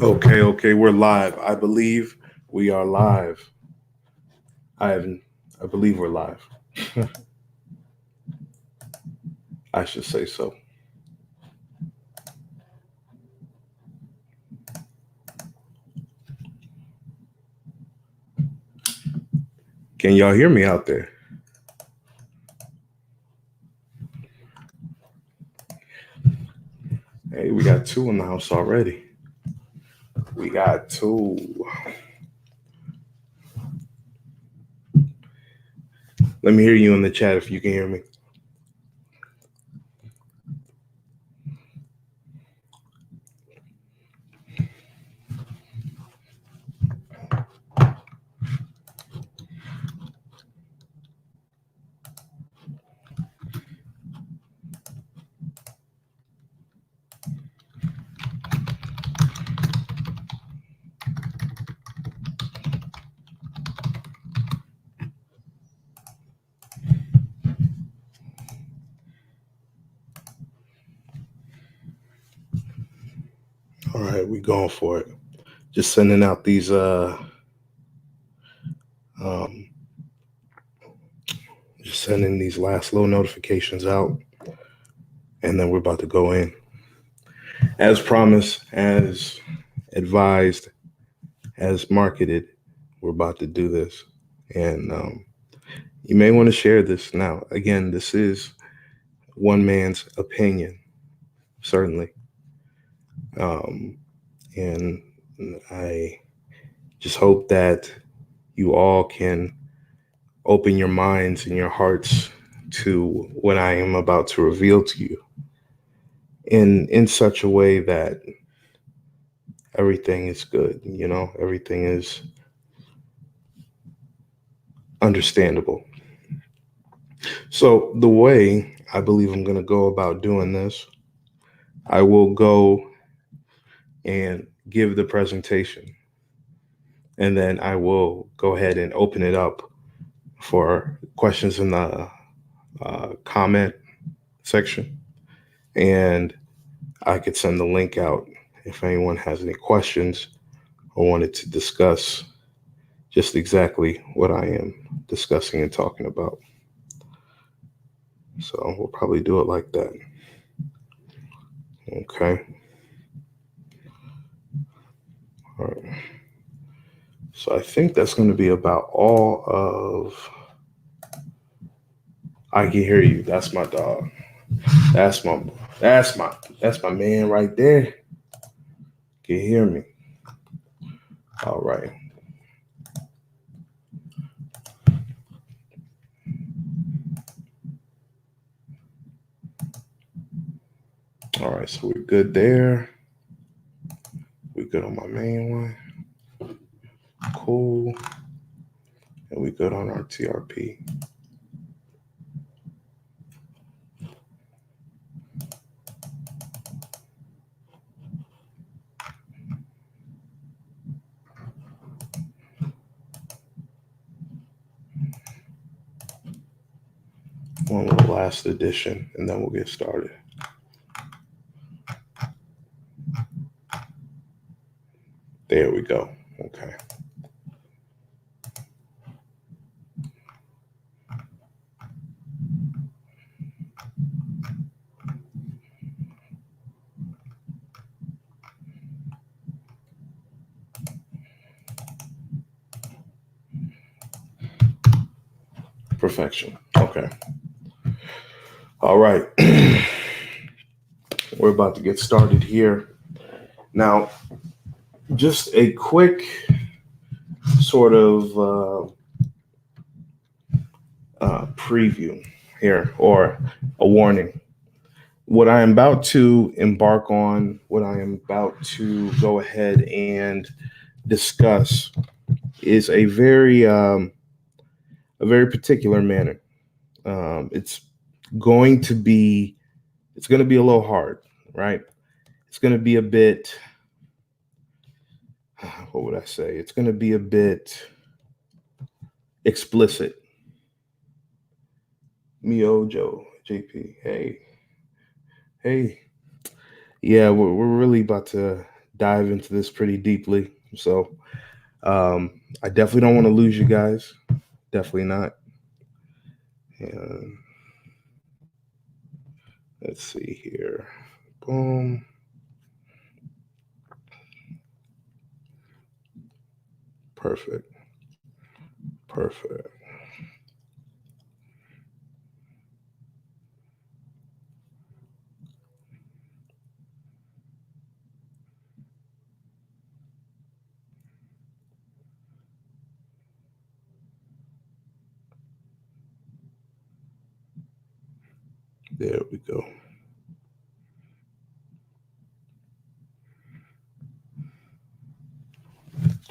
Okay, we're live. I believe we are live. I haven't. I believe we're live. I should say so. Can y'all hear me out there? Hey, we got two in the house already. We got two. Let me hear you in the chat if you can hear me. All right, we going for it. Just sending out these um just sending these last little notifications out, and then we're about to go in. As promised, as advised, as marketed, we're about to do this. And you may want to share this now. Again, this is one man's opinion, certainly. Um, and I just hope that you all can open your minds and your hearts to what I am about to reveal to you in such a way that everything is good, everything is understandable. So the way I believe I'm going to go about doing this, I will go and give the presentation, and then I will go ahead and open it up for questions in the comment section, and I could send the link out if anyone has any questions or wanted to discuss just exactly what I am discussing and talking about. So we'll probably do it like that. Okay. All right. So I think that's going to be about all of. I can hear you. That's my dog. That's my. That's my. That's my man right there. Can you hear me? All right. All right. So we're good there. We good on my main one. Cool. And we good on our TRP. One little last edition, and then we'll get started. There we go. Okay. Perfection. Okay. All right. We're about to get started here. Now, just a quick sort of preview here, or a warning. What I am about to embark on, what I am about to go ahead and discuss, is a very particular manner. It's going to be it's going to be a little hard, right? It's going to be a bit, what would I say? It's going to be a bit explicit. Mio Joe, JP, hey. Yeah, we're really about to dive into this pretty deeply. So I definitely don't want to lose you guys. Definitely not. And let's see here. Boom. Perfect. Perfect. There we go.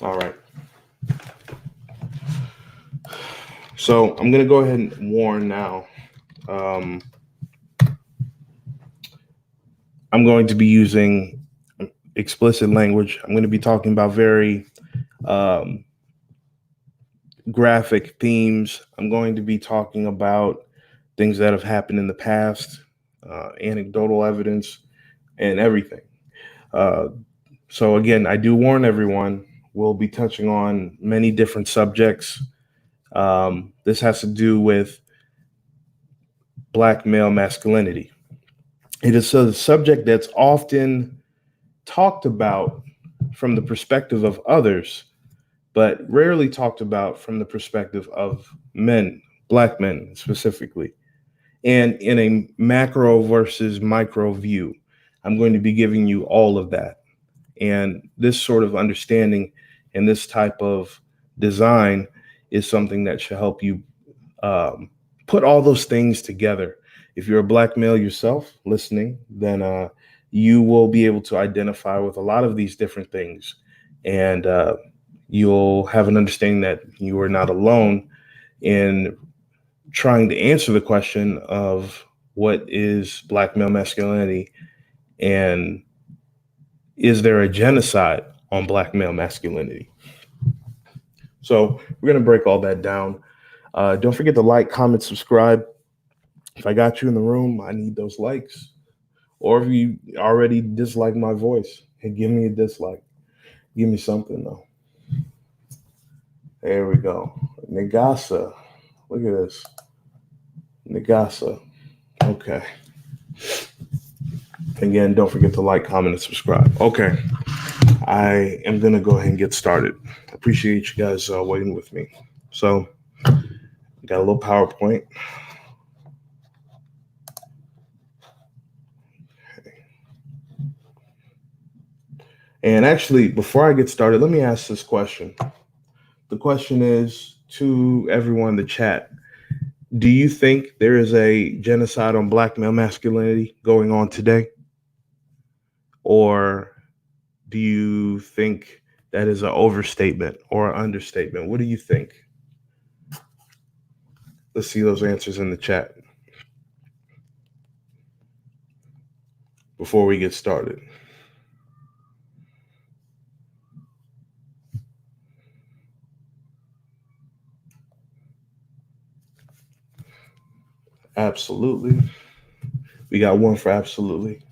All right. So I'm going to go ahead and warn now. I'm going to be using explicit language. I'm going to be talking about very um, graphic themes. I'm going to be talking about things that have happened in the past, anecdotal evidence, and everything. Uh, so, again, I do warn everyone we'll be touching on many different subjects. This has to do with Black male masculinity. It is a subject that's often talked about from the perspective of others, but rarely talked about from the perspective of men, Black men specifically. And in a macro versus micro view, I'm going to be giving you all of that. And this sort of understanding and this type of design is something that should help you put all those things together. If you're a Black male yourself listening, then you will be able to identify with a lot of these different things. And you'll have an understanding that you are not alone in trying to answer the question of what is Black male masculinity and is there a genocide on Black male masculinity? So we're going to break all that down. Don't forget to like, comment, subscribe. If I got you in the room, I need those likes. Or if you already dislike my voice, hey, give me a dislike. Give me something though. There we go. Nagasa. Look at this. Nagasa. Okay. Again, don't forget to like, comment, and subscribe. Okay. I am going to go ahead and get started. Appreciate you guys waiting with me. So, got a little PowerPoint. And actually, before I get started, let me ask this question. The question is to everyone in the chat. Do you think there is a genocide on Black male masculinity going on today? Or do you think that is an overstatement or an understatement? What do you think? Let's see those answers in the chat before we get started. Absolutely. We got one for absolutely.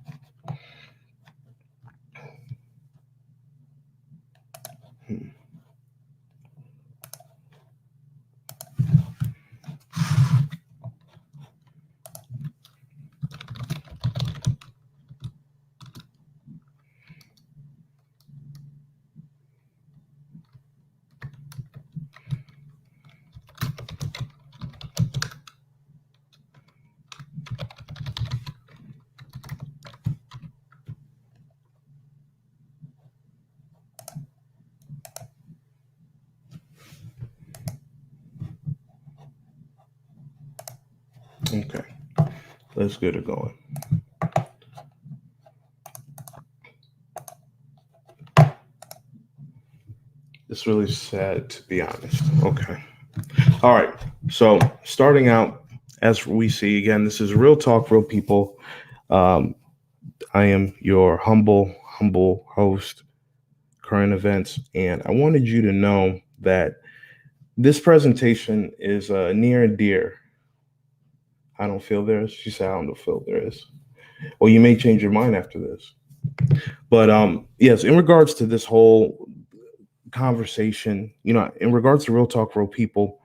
Okay, let's get it going. It's really sad, to be honest. Okay. All right. So starting out, as we see again, this is Real Talk, Real People. I am your humble host, current events, and I wanted you to know that this presentation is near and dear. I don't feel there is. She said, I don't feel there is. Well, you may change your mind after this. But yes, in regards to this whole conversation, in regards to Real Talk, Real People,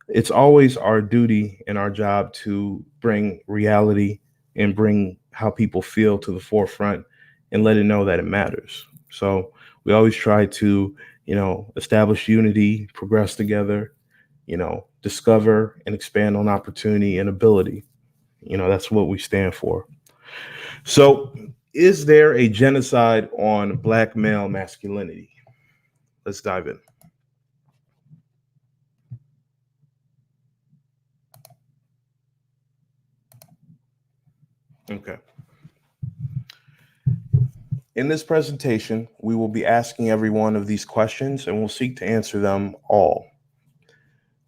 it's always our duty and our job to bring reality and bring how people feel to the forefront and let it know that it matters. So we always try to, establish unity, progress together, discover and expand on opportunity and ability. That's what we stand for. So, is there a genocide on Black male masculinity? Let's dive in. Okay. In this presentation, we will be asking every one of these questions and we'll seek to answer them all.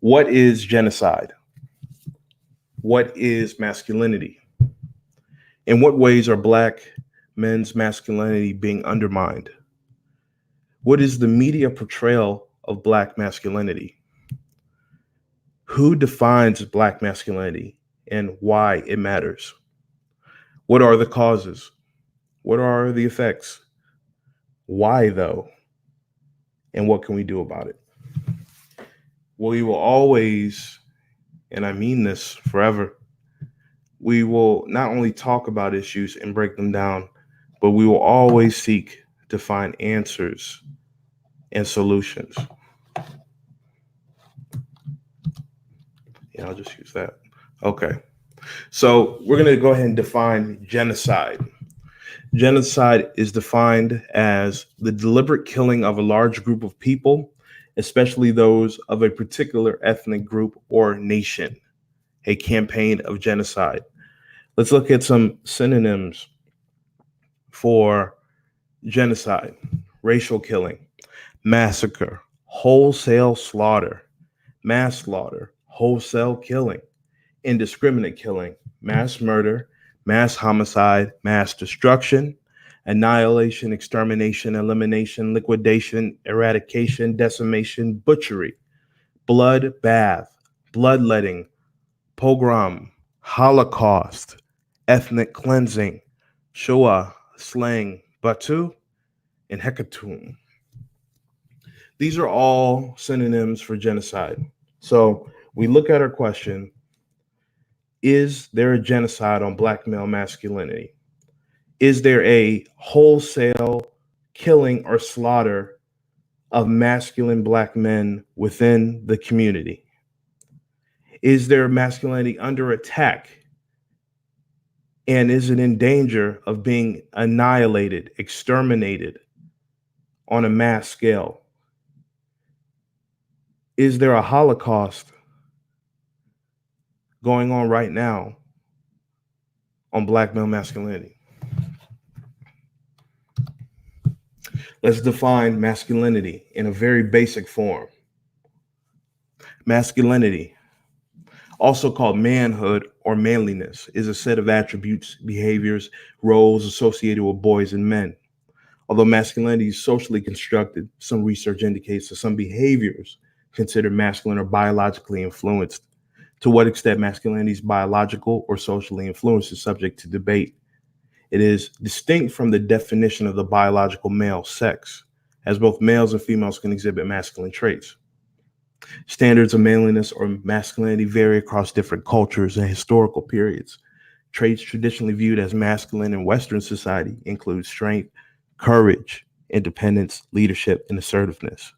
What is genocide? What is masculinity? In what ways are Black men's masculinity being undermined? What is the media portrayal of Black masculinity? Who defines Black masculinity and why it matters? What are the causes? What are the effects? Why, though? And what can we do about it? We will always, and I mean this forever, we will not only talk about issues and break them down, but we will always seek to find answers and solutions. Yeah, I'll just use that. Okay. So we're going to go ahead and define genocide. Genocide is defined as the deliberate killing of a large group of people, especially those of a particular ethnic group or nation, a campaign of genocide. Let's look at some synonyms for genocide: racial killing, massacre, wholesale slaughter, mass slaughter, wholesale killing, indiscriminate killing, mass murder, mass homicide, mass destruction, annihilation, extermination, elimination, liquidation, eradication, decimation, butchery, blood bath, bloodletting, pogrom, holocaust, ethnic cleansing, Shoah, slang, Batu, and Hekatum. These are all synonyms for genocide. So we look at our question: is there a genocide on Black male masculinity? Is there a wholesale killing or slaughter of masculine Black men within the community? Is their masculinity under attack? And is it in danger of being annihilated, exterminated on a mass scale? Is there a Holocaust going on right now on Black male masculinity? Let's define masculinity in a very basic form. Masculinity, also called manhood or manliness, is a set of attributes, behaviors, roles associated with boys and men. Although masculinity is socially constructed, some research indicates that some behaviors considered masculine are biologically influenced. To what extent masculinity is biological or socially influenced is subject to debate. It is distinct from the definition of the biological male sex, as both males and females can exhibit masculine traits. Standards of manliness or masculinity vary across different cultures and historical periods. Traits traditionally viewed as masculine in Western society include strength, courage, independence, leadership, and assertiveness.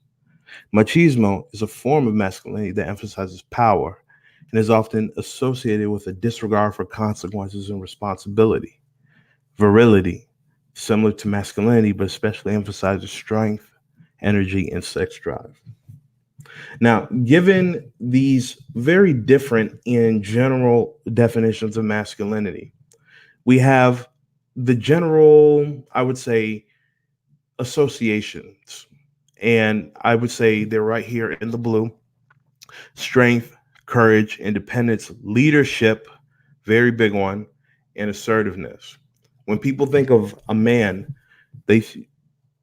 Machismo is a form of masculinity that emphasizes power and is often associated with a disregard for consequences and responsibility. Virility, similar to masculinity, but especially emphasizes strength, energy, and sex drive. Now, given these very different in general definitions of masculinity, we have the general, I would say, associations. And I would say they're right here in the blue: strength, courage, independence, leadership, very big one, and assertiveness. When people think of a man, they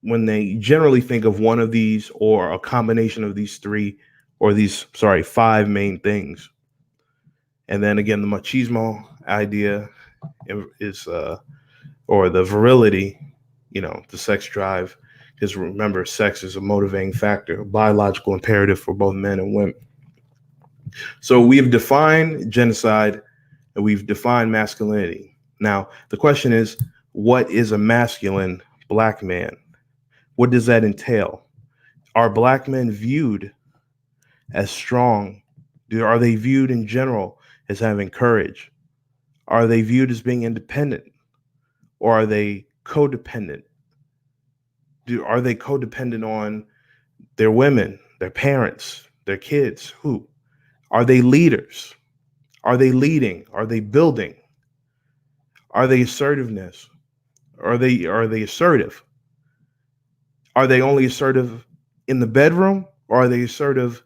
when they generally think of one of these or a combination of these three or these, sorry, five main things. And then again, the machismo idea is, or the virility. the sex drive, because remember, sex is a motivating factor, a biological imperative for both men and women. So we've defined genocide and we've defined masculinity. Now, the question is, what is a masculine black man? What does that entail? Are black men viewed as strong? Are they viewed in general as having courage? Are they viewed as being independent? Or are they codependent? Are they codependent on their women, their parents, their kids? Who? Are they leaders? Are they leading? Are they building? Are they assertiveness? Are they assertive? Are they only assertive in the bedroom, or are they assertive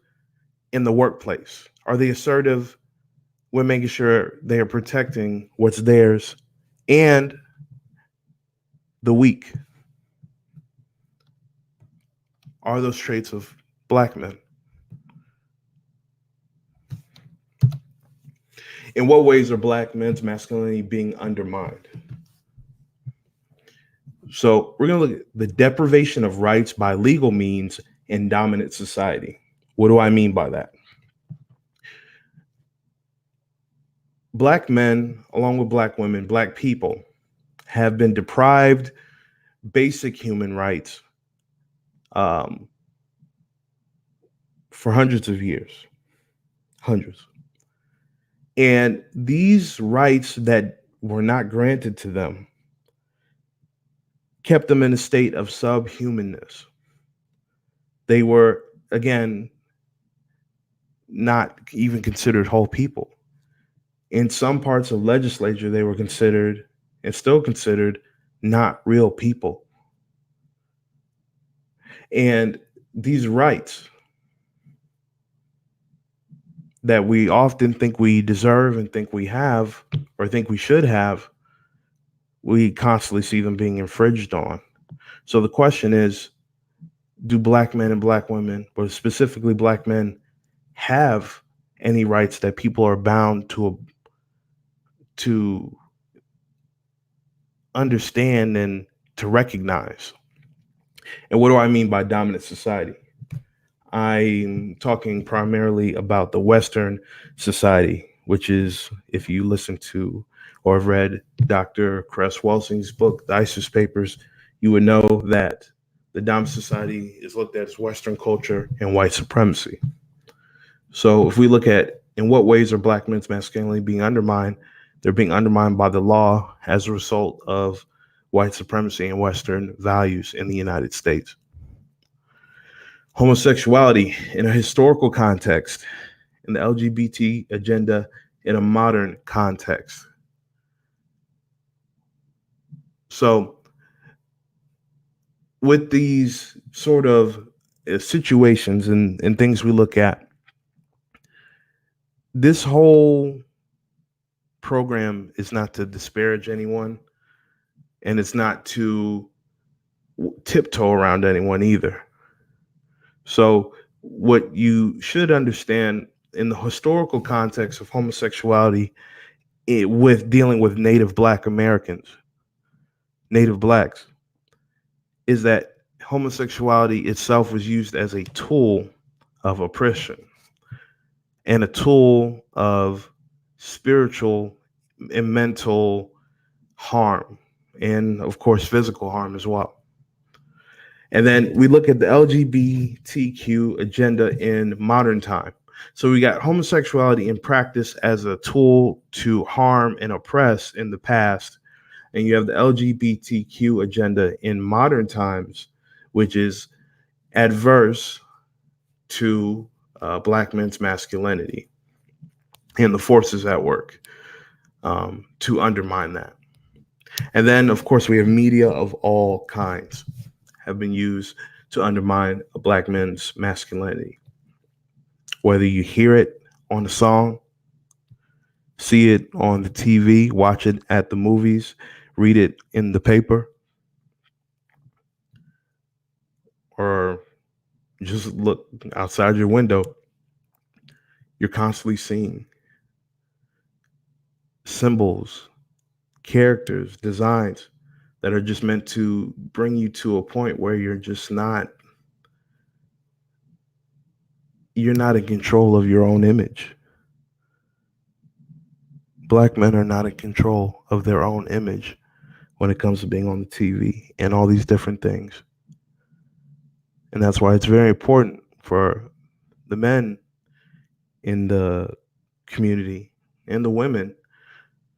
in the workplace? Are they assertive when making sure they are protecting what's theirs and the weak? Are those traits of black men? In what ways are black men's masculinity being undermined? So we're going to look at the deprivation of rights by legal means in dominant society. What do I mean by that? Black men, along with black women, black people, have been deprived basic human rights for hundreds of years. Hundreds. And these rights that were not granted to them kept them in a state of subhumanness. They were, again, not even considered whole people. In some parts of legislature, they were considered and still considered not real people. And these rights that we often think we deserve and think we have or think we should have, we constantly see them being infringed on. So the question is, do black men and black women, but specifically black men, have any rights that people are bound to understand and to recognize? And what do I mean by dominant society? I'm talking primarily about the Western society, which is, if you listen to or have read Dr. Cress Welsing's book, The ISIS Papers, you would know that the dominant society is looked at as Western culture and white supremacy. So if we look at in what ways are black men's masculinity being undermined, they're being undermined by the law as a result of white supremacy and Western values in the United States. Homosexuality in a historical context, and the LGBT agenda in a modern context. So with these sort of situations and things we look at, this whole program is not to disparage anyone, and it's not to tiptoe around anyone either. So what you should understand in the historical context of homosexuality, with dealing with Native Black Americans, Native Blacks, is that homosexuality itself was used as a tool of oppression and a tool of spiritual and mental harm, and of course physical harm as well. And then we look at the LGBTQ agenda in modern time. So we got homosexuality in practice as a tool to harm and oppress in the past. And you have the LGBTQ agenda in modern times, which is adverse to black men's masculinity and the forces at work to undermine that. And then, of course, we have media of all kinds have been used to undermine a black man's masculinity. Whether you hear it on a song, see it on the TV, watch it at the movies, read it in the paper, or just look outside your window, you're constantly seeing symbols, characters, designs that are just meant to bring you to a point where you're not in control of your own image. Black men are not in control of their own image when it comes to being on the TV and all these different things. And that's why it's very important for the men in the community and the women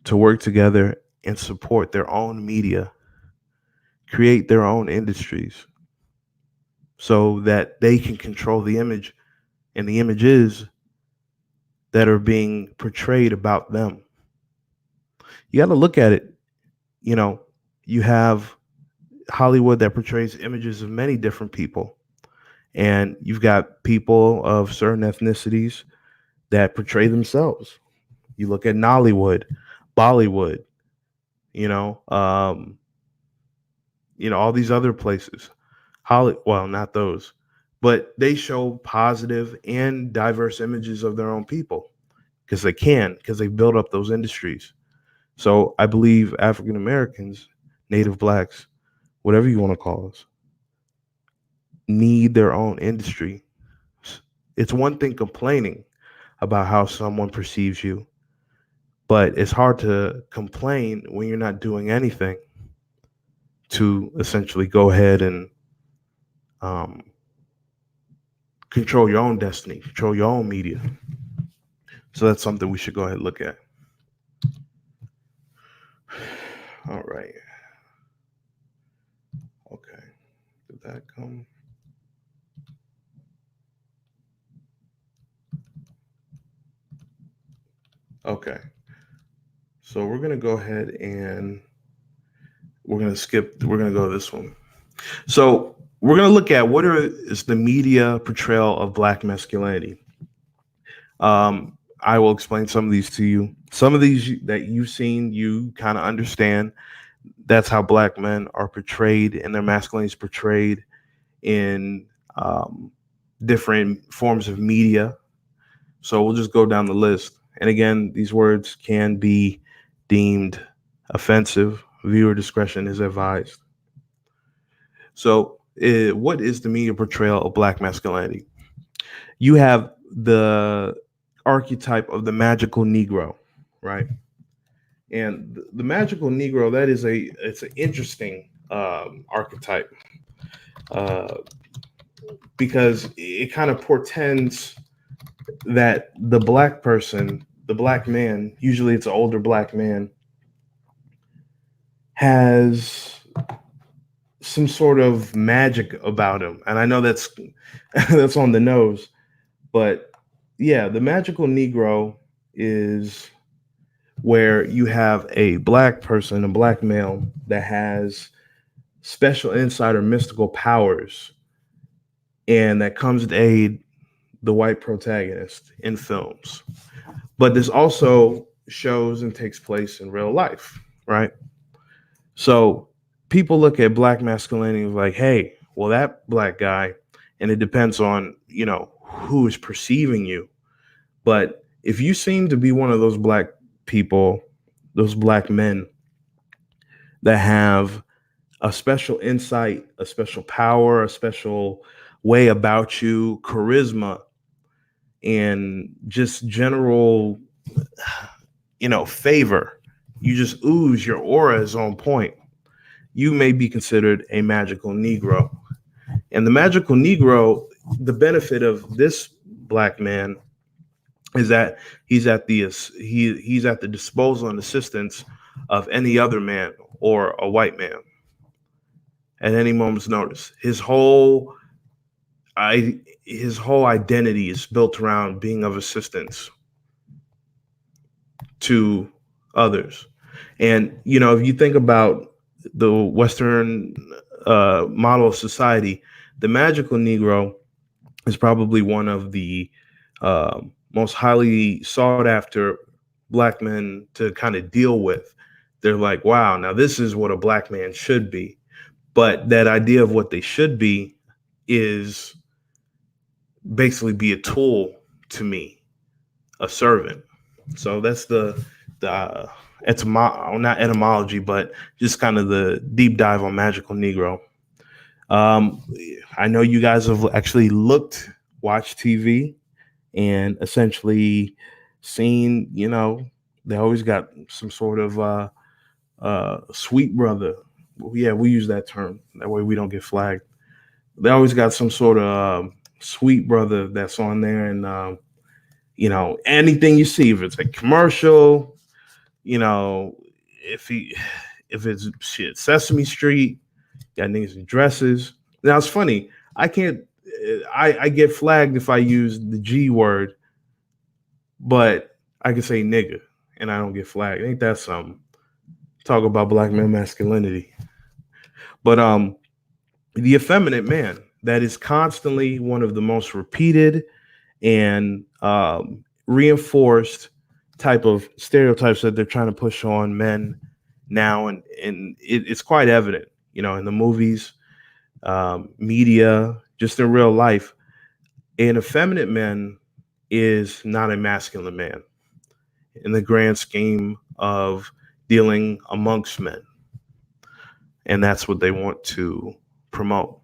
to work together and support their own media, create their own industries so that they can control the image and the images that are being portrayed about them. You got to look at it, you know, you have Hollywood that portrays images of many different people, and you've got people of certain ethnicities that portray themselves. You look at Nollywood, Bollywood, you know, um, all these other places. Well, not those, but they show positive and diverse images of their own people because they build up those industries. So I believe African Americans, Native Blacks, whatever you want to call us, need their own industry. It's one thing complaining about how someone perceives you, but it's hard to complain when you're not doing anything to essentially go ahead and um, control your own destiny, control your own media. So that's something we should go ahead and look at. All right. Okay. Did that come? Okay. So we're going to go ahead and we're going to go this one. So we're going to look at is the media portrayal of Black masculinity. I will explain some of these to you. Some of these that you've seen, you kind of understand. That's how Black men are portrayed, and their masculinity is portrayed in different forms of media. So we'll just go down the list. And again, these words can be deemed offensive. Viewer discretion is advised. So, what is the media portrayal of Black masculinity? You have the archetype of the magical Negro, right? And the magical Negro, it's an interesting archetype uh, because it kind of portends that the Black person, the Black man, usually it's an older Black man, has some sort of magic about him. And I know that's that's on the nose, but yeah, the magical Negro is where you have a Black person, a Black male that has special insight or mystical powers, and that comes to aid the white protagonist in films. But this also shows and takes place in real life, right? So people look at Black masculinity like, hey, well, that Black guy, and it depends on, who is perceiving you. But if you seem to be one of those Black people, those Black men that have a special insight, a special power, a special way about you, charisma, and just general, favor, you just ooze, your aura is on point. You may be considered a magical Negro. And the magical Negro, the benefit of this Black man is that he's at the disposal and assistance of any other man or a white man at any moment's notice. His whole identity is built around being of assistance to others. And if you think about the Western model of society, the magical Negro is probably one of the most highly sought after Black men to kind of deal with. They're like, wow, now this is what a Black man should be. But that idea of what they should be is basically be a tool to me, a servant. So that's the not etymology, but just kind of the deep dive on Magical Negro. I know you guys have actually watched TV, and essentially seen, they always got some sort of sweet brother. Yeah, we use that term. That way we don't get flagged. They always got some sort of sweet brother that's on there, and anything you see, if it's a commercial, you know, if he if it's shit Sesame Street, got niggas in dresses. Now it's funny. I can't. I get flagged if I use the G word, but I can say nigga and I don't get flagged. Ain't that something? Talk about black male masculinity. But the effeminate man, that is constantly one of the most repeated and reinforced type of stereotypes that they're trying to push on men now, and it's quite evident, in the movies, media, just in real life. An effeminate man is not a masculine man in the grand scheme of dealing amongst men, and that's what they want to promote.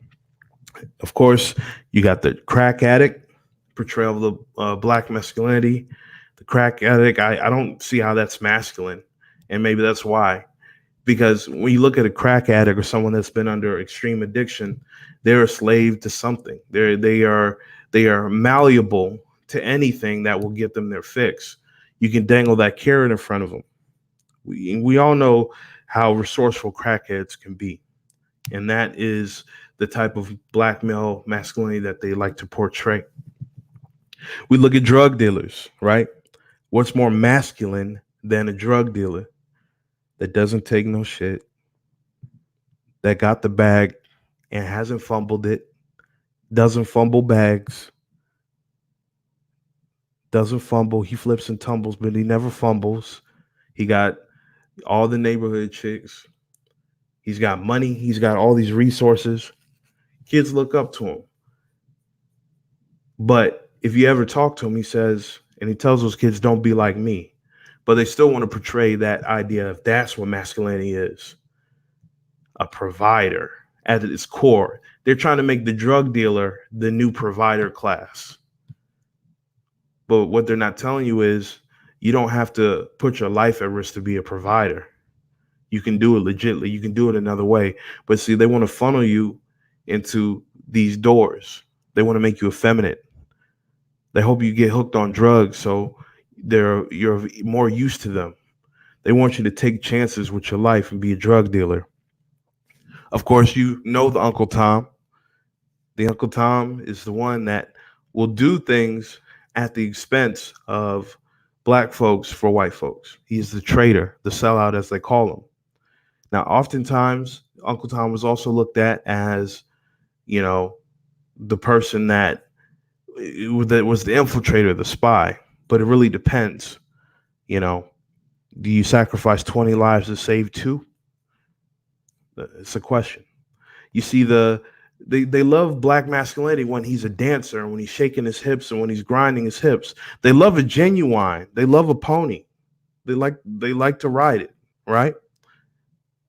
Of course, you got the crack addict portrayal of the black masculinity. The crack addict, I don't see how that's masculine, and maybe that's why. Because when you look at a crack addict or someone that's been under extreme addiction, they're a slave to something. They are malleable to anything that will get them their fix. You can dangle that carrot in front of them. We all know how resourceful crackheads can be, and that is the type of black male masculinity that they like to portray. We look at drug dealers, right? What's more masculine than a drug dealer that doesn't take no shit, that got the bag and hasn't fumbled it, doesn't fumble bags, doesn't fumble. He flips and tumbles, but he never fumbles. He got all the neighborhood chicks. He's got money. He's got all these resources. Kids look up to him. But if you ever talk to him, he says, and he tells those kids, don't be like me. But they still want to portray that idea of that's what masculinity is. A provider at its core. They're trying to make the drug dealer the new provider class. But what they're not telling you is you don't have to put your life at risk to be a provider. You can do it legitly. You can do it another way. But see, they want to funnel you into these doors. They want to make you effeminate. They hope you get hooked on drugs so you're more used to them. They want you to take chances with your life and be a drug dealer. Of course, you know the Uncle Tom. The Uncle Tom is the one that will do things at the expense of black folks for white folks. He's the traitor, the sellout, as they call him. Now, oftentimes, Uncle Tom was also looked at as, the person that was the infiltrator, the spy. But it really depends. Do you sacrifice 20 lives to save 2? It's a question. You see, they love black masculinity when he's a dancer and when he's shaking his hips and when he's grinding his hips. They love a genuine. They love a pony. They like to ride it, right?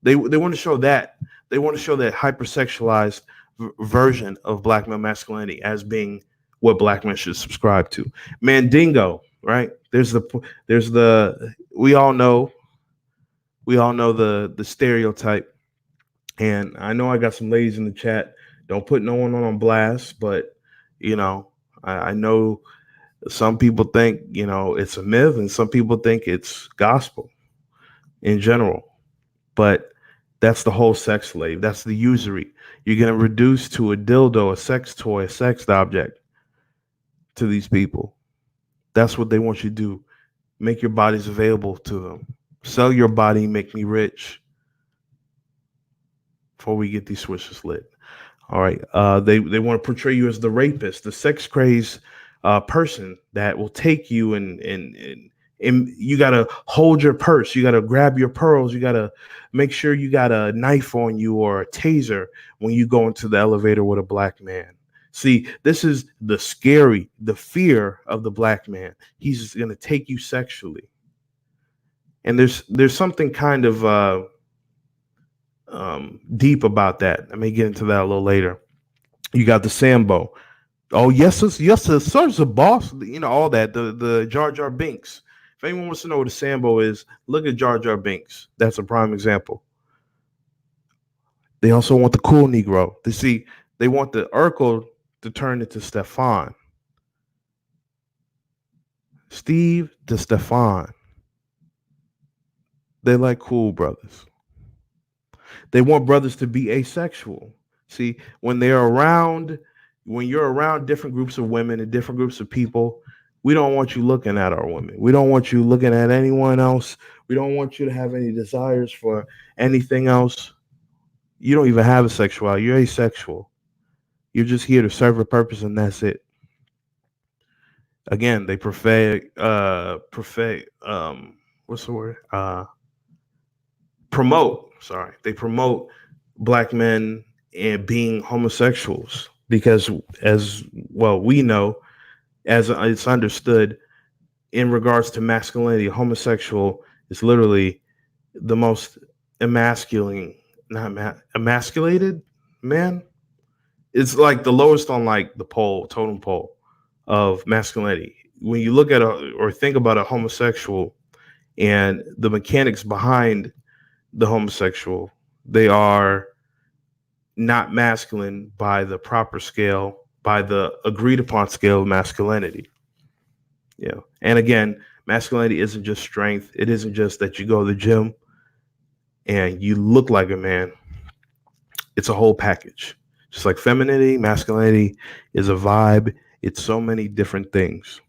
They want to show that. They want to show that hypersexualized version of black male masculinity as being what black men should subscribe to. Mandingo, right? There's the we all know the stereotype. And I know I got some ladies in the chat. Don't put no one on blast, but I know some people think it's a myth, and some people think it's gospel in general. But that's the whole sex slave. That's the usury. You're gonna reduce to a dildo, a sex toy, a sex object to these people. That's what they want you to do. Make your bodies available to them. Sell your body, make me rich. Before we get these switches lit. All right. They want to portray you as the rapist, the sex crazed person that will take you and you got to hold your purse. You got to grab your pearls. You got to make sure you got a knife on you or a taser when you go into the elevator with a black man. See, this is the fear of the black man. He's going to take you sexually. And there's something kind of deep about that. I may get into that a little later. You got the Sambo. Oh yes, sir's a boss. You know all that. The Jar Jar Binks. If anyone wants to know what a Sambo is, look at Jar Jar Binks. That's a prime example. They also want the cool Negro. They want the Urkel to turn into Stefan. Steve to Stefan. They like cool brothers. They want brothers to be asexual. See, when you're around different groups of women and different groups of people, we don't want you looking at our women. We don't want you looking at anyone else. We don't want you to have any desires for anything else. You don't even have a sexuality. You're asexual. You're just here to serve a purpose, and that's it. Again, they what's the word? Promote. Sorry, they promote black men and being homosexuals because, as well, we know, as it's understood in regards to masculinity, homosexual is literally the most emasculating, not emasculated man. It's like the lowest on like the totem pole of masculinity. When you look at or think about a homosexual and the mechanics behind the homosexual, they are not masculine by the proper scale, by the agreed upon scale of masculinity. Yeah. And again, masculinity isn't just strength. It isn't just that you go to the gym and you look like a man. It's a whole package. Just like femininity, masculinity is a vibe. It's so many different things.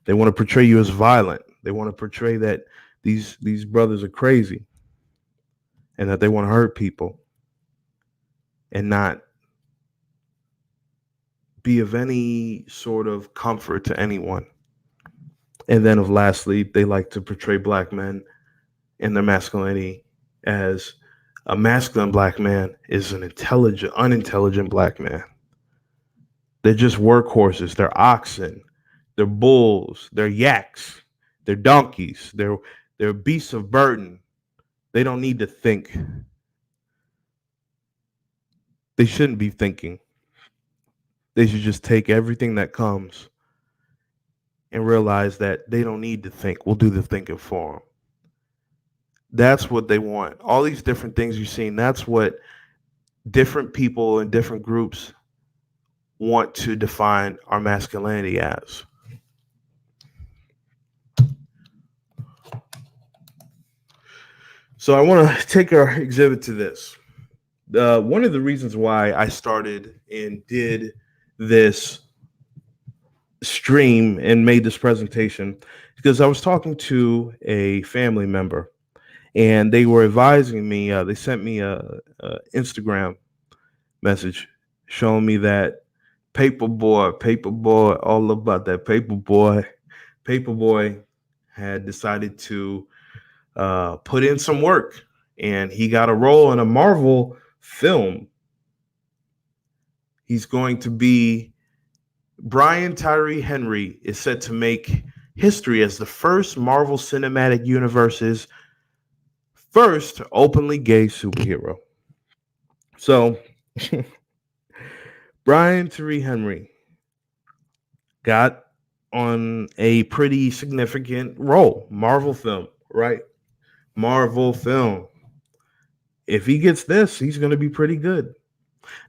They want to portray you as violent. They want to portray that these brothers are crazy and that they want to hurt people and not be of any sort of comfort to anyone. And then, lastly, they like to portray black men and their masculinity as a masculine black man is an unintelligent black man. They're just workhorses. They're oxen. They're bulls. They're yaks. They're donkeys. They're beasts of burden. They don't need to think. They shouldn't be thinking. They should just take everything that comes and realize that they don't need to think. We'll do the thinking for them. That's what they want. All these different things you've seen, that's what different people in different groups want to define our masculinity as. So I want to take our exhibit to this. One of the reasons why I started and did this stream and made this presentation because I was talking to a family member and they were advising me. They sent me a Instagram message showing me that Paperboy, all about that Paperboy had decided to put in some work, and he got a role in a Marvel film. He's going to be Brian Tyree Henry is set to make history as the first Marvel Cinematic Universe's first openly gay superhero. So, Brian Tyree Henry got on a pretty significant role, Marvel film, right? Marvel film. If he gets this, he's going to be pretty good.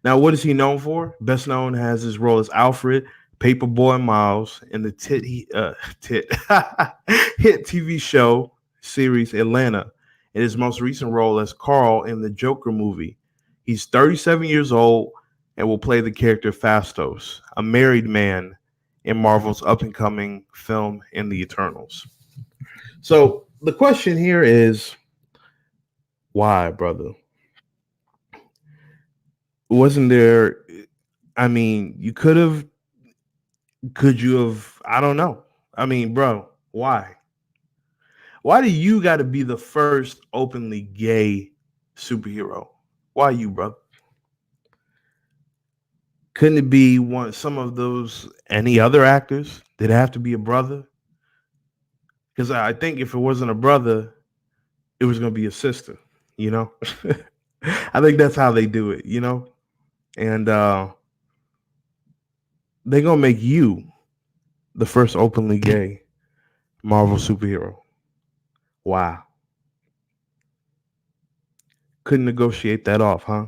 Now, what is he known for? Best known as his role as Alfred Paperboy Miles in the hit TV show series Atlanta, and his most recent role as Carl in the Joker movie. He's 37 years old and will play the character Phastos, a married man in Marvel's up-and-coming film in the Eternals. So the question here is, why, brother? Wasn't there, I mean, could you have, I don't know. I mean, bro, why? Why do you got to be the first openly gay superhero? Why you, bro? Couldn't it be some of those, any other actors? Did it have to be a brother? Because I think if it wasn't a brother, it was going to be his sister, you know? I think that's how they do it, you know? And they're going to make you the first openly gay Marvel superhero. Wow. Couldn't negotiate that off, huh?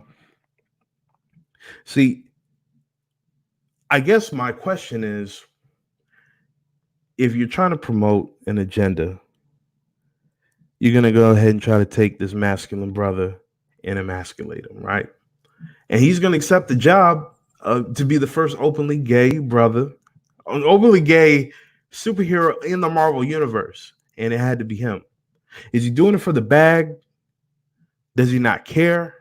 See, I guess my question is, if you're trying to promote an agenda, you're going to go ahead and try to take this masculine brother and emasculate him, right? And he's going to accept the job to be the first openly gay brother, an openly gay superhero in the Marvel universe. And it had to be him. Is he doing it for the bag? Does he not care?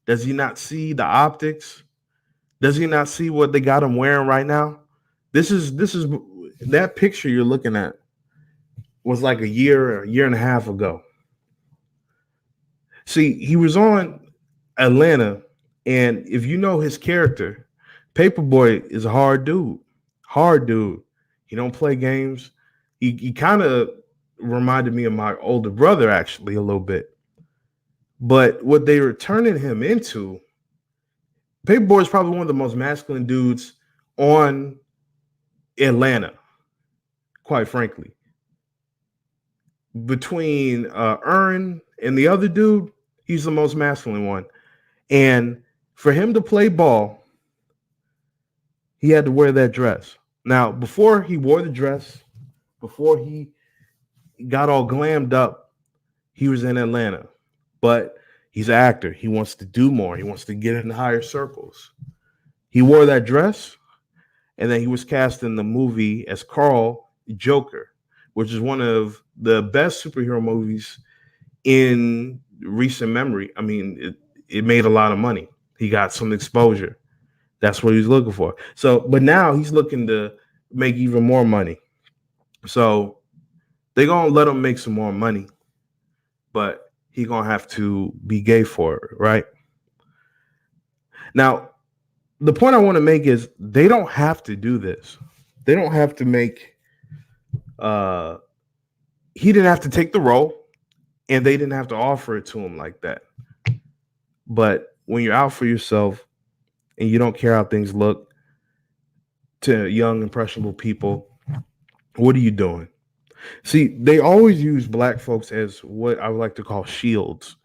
Does he not see the optics? Does he not see what they got him wearing right now? This is that picture you're looking at was like a year and a half ago. See, he was on Atlanta, and if you know his character, Paperboy is a hard dude. Hard dude. He don't play games. He kind of reminded me of my older brother, actually, a little bit. But what they were turning him into, Paperboy is probably one of the most masculine dudes on Atlanta, quite frankly. Between Earn and the other dude, he's the most masculine one. And for him to play ball, he had to wear that dress. Now, before he wore the dress, before he got all glammed up, he was in Atlanta. But he's an actor. He wants to do more. He wants to get in higher circles. He wore that dress, and then he was cast in the movie as Carl Joker, which is one of the best superhero movies in recent memory. I mean, it made a lot of money. He got some exposure. That's what he's looking for. So, but now he's looking to make even more money. So they're gonna let him make some more money, but he's gonna have to be gay for it, right? Now, the point I want to make is they don't have to do this. They don't have to make he didn't have to take the role, and they didn't have to offer it to him like that. But when you're out for yourself and you don't care how things look to young, impressionable people, what are you doing? See, they always use black folks as what I would like to call shields.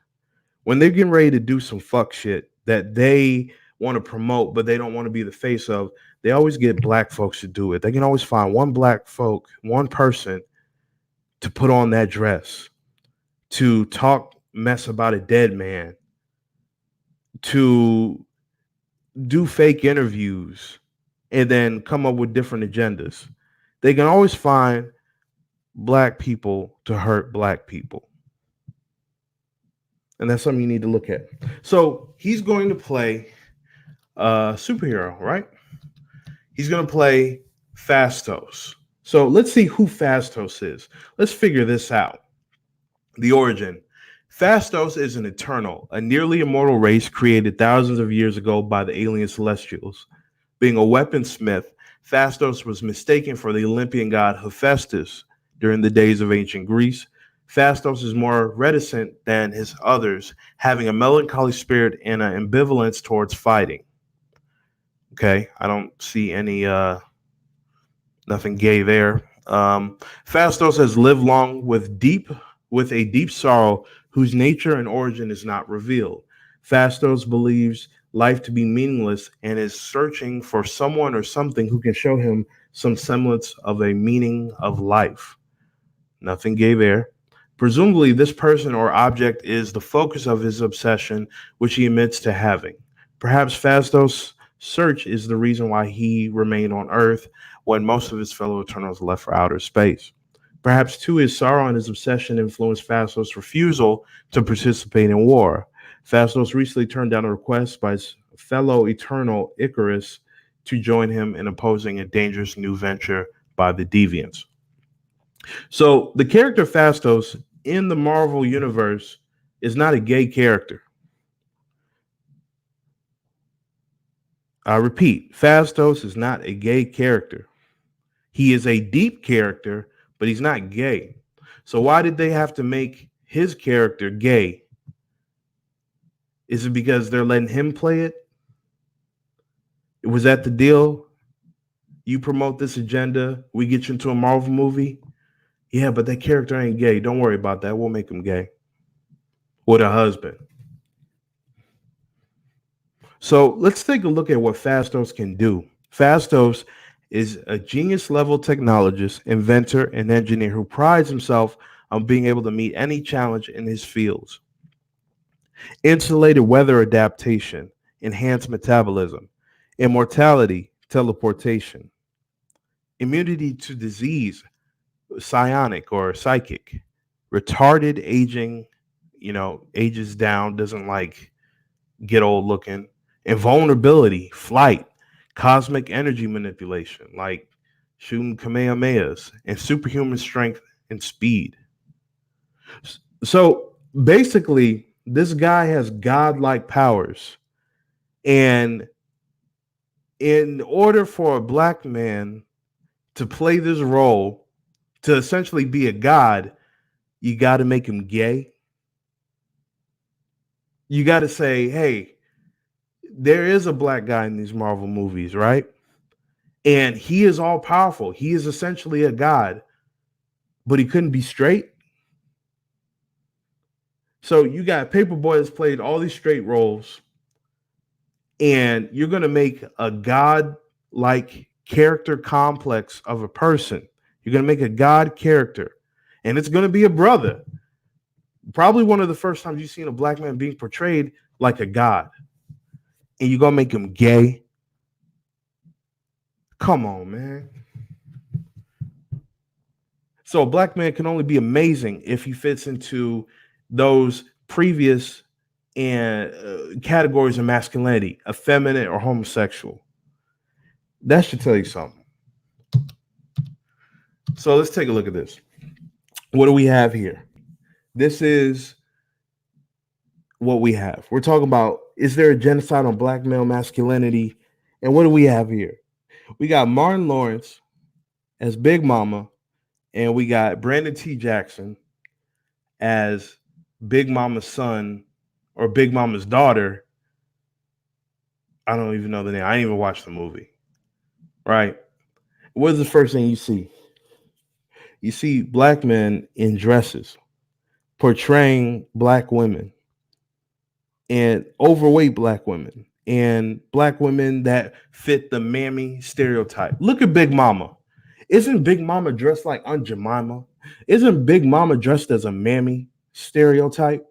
When they're getting ready to do some fuck shit that they want to promote, but they don't want to be the face of, they always get black folks to do it. They can always find one black folk, one person to put on that dress, to talk mess about a dead man, to do fake interviews, and then come up with different agendas. They can always find black people to hurt black people. And that's something you need to look at. So he's going to play a superhero, right? He's going to play Phastos. So let's see who Phastos is. Let's figure this out. The origin. Phastos is an eternal, a nearly immortal race created thousands of years ago by the alien celestials. Being a weaponsmith, Phastos was mistaken for the Olympian god Hephaestus during the days of ancient Greece. Phastos is more reticent than his others, having a melancholy spirit and an ambivalence towards fighting. Okay, I don't see any nothing gay there. Phastos has lived long with a deep sorrow whose nature and origin is not revealed. Phastos believes life to be meaningless and is searching for someone or something who can show him some semblance of a meaning of life. Nothing gay there. Presumably, this person or object is the focus of his obsession, which he admits to having. Perhaps Phastos' search is the reason why he remained on Earth when most of his fellow Eternals left for outer space. Perhaps, too, his sorrow and his obsession influenced Phastos' refusal to participate in war. Phastos recently turned down a request by his fellow Eternal Icarus to join him in opposing a dangerous new venture by the Deviants. So the character Phastos in the Marvel Universe is not a gay character. I repeat, Phastos is not a gay character. He is a deep character, but he's not gay. So why did they have to make his character gay? Is it because they're letting him play it? Was that the deal? You promote this agenda, we get you into a Marvel movie. Yeah, but that character ain't gay. Don't worry about that. We'll make him gay with a husband. So let's take a look at what Fastos can do. Fastos is a genius level technologist, inventor, and engineer who prides himself on being able to meet any challenge in his fields. Insulated weather adaptation, enhanced metabolism, immortality, teleportation, immunity to disease, psionic or psychic, retarded aging, ages down, doesn't like get old looking, invulnerability, flight, cosmic energy manipulation, like shooting Kamehamehas, and superhuman strength and speed. So basically, this guy has godlike powers. And in order for a black man to play this role, to essentially be a god, you got to make him gay. You got to say, hey, there is a black guy in these Marvel movies, right? And he is all powerful. He is essentially a god, but he couldn't be straight. So you got Paperboy that's played all these straight roles, and you're going to make a god-like character complex of a person. You're going to make a god character, and it's going to be a brother. Probably one of the first times you've seen a black man being portrayed like a god. And you're going to make him gay? Come on, man. So a black man can only be amazing if he fits into those previous and categories of masculinity, effeminate or homosexual. That should tell you something. So let's take a look at this. What do we have here? This is what we have. We're talking about, is there a genocide on black male masculinity? And what do we have here? We got Martin Lawrence as Big Mama, and we got Brandon T. Jackson as Big Mama's son or Big Mama's daughter. I don't even know the name. I didn't even watch the movie. Right? What is the first thing you see? You see black men in dresses portraying black women and overweight black women and black women that fit the mammy stereotype. Look at Big Mama. Isn't Big Mama dressed like Aunt Jemima? Isn't Big Mama dressed as a mammy stereotype?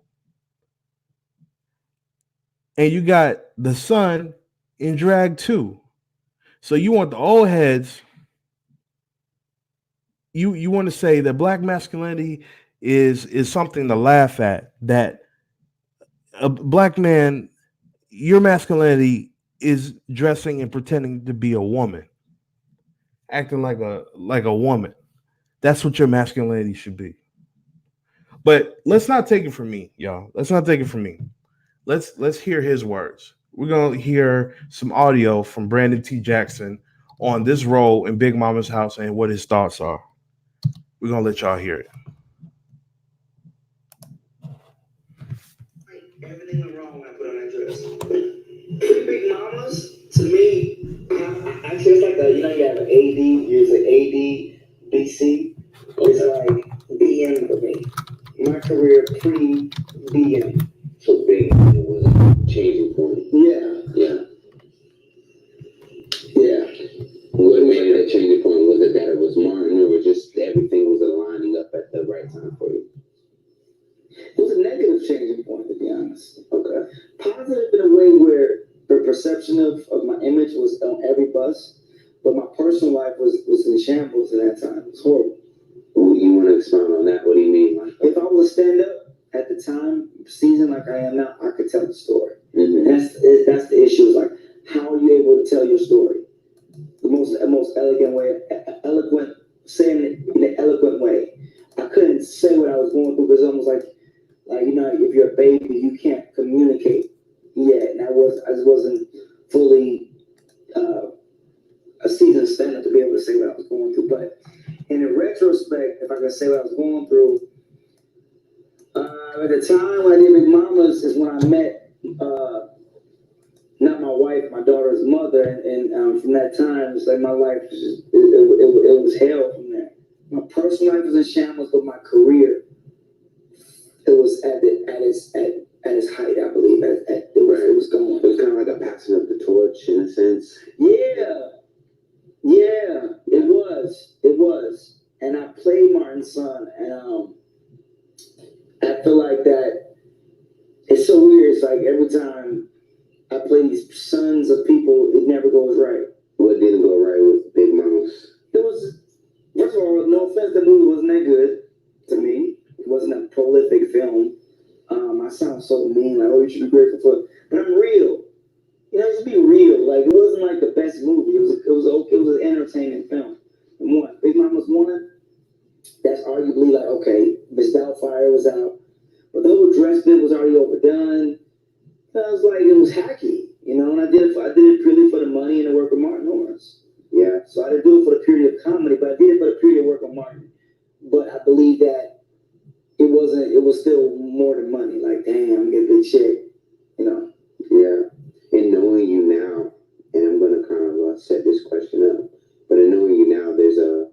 And you got the son in drag too. So you want the old heads. You want to say that black masculinity is something to laugh at, that a black man, your masculinity is dressing and pretending to be a woman, acting like a woman. That's what your masculinity should be. But let's not take it from me, y'all. Let's not take it from me. Let's hear his words. We're gonna hear some audio from Brandon T. Jackson on this role in Big Mama's house and what his thoughts are. We're gonna let y'all hear it. Everything went wrong when I put on that dress. Big Mamas, to me, actually, it's like you have an AD, you're an AD, BC. It's like BM for me. My career pre-BM. So Big Mama was a changing point. Yeah. What made it a changing point? Was it that it was Martin, or just everything was aligning up at the right time for you? It was a negative changing point, to be honest. Okay. Positive in a way where the perception of my image was on every bus, but my personal life was in shambles in that time. It was horrible. You want to expound on that? What do you mean? If I was stand up at the time, seasoned like I am now, I could tell the story. Mm-hmm. That's the issue. Is like, how are you able to tell your story? The most elegant way, saying it in an eloquent way. I couldn't say what I was going through because it was almost like if you're a baby, you can't communicate. Yeah, and I just wasn't fully a seasoned stand-up to be able to say what I was going through. But in retrospect, if I could say what I was going through, At the time when I did Big Mamas is when I met not my wife, my daughter's mother, and from that time it's like my life was just, it was hell from there. My personal life was in shambles, but my career it was at its height, I believe. It was going. It was kind of like a passing of the torch in a sense. Yeah, it was. And I played Martin's son, and I feel like that. It's so weird. It's like every time I play these sons of people, it never goes right. What didn't go right with Big Mamas? It was, first of all, no offense, the movie wasn't that good to me. It wasn't a prolific film. I sound so mean, like, oh, you should be grateful for it. But I'm real. You know, just be real. Like, it wasn't like the best movie. It was an entertaining film. And one, Big Mama's one, that's arguably like, okay, Miss Doubtfire was out. But the whole dress bit was already overdone. I was like, it was hacky, you know, and I did it purely for the money and the work of Martin Lawrence. Yeah. So I didn't do it for the period of comedy, but I did it for the period of work of Martin. But I believe that it was still more than money. Like, damn, I'm getting a good check, you know. Yeah. And knowing you now, and I'm going to kind of set this question up, but in knowing you now, there's a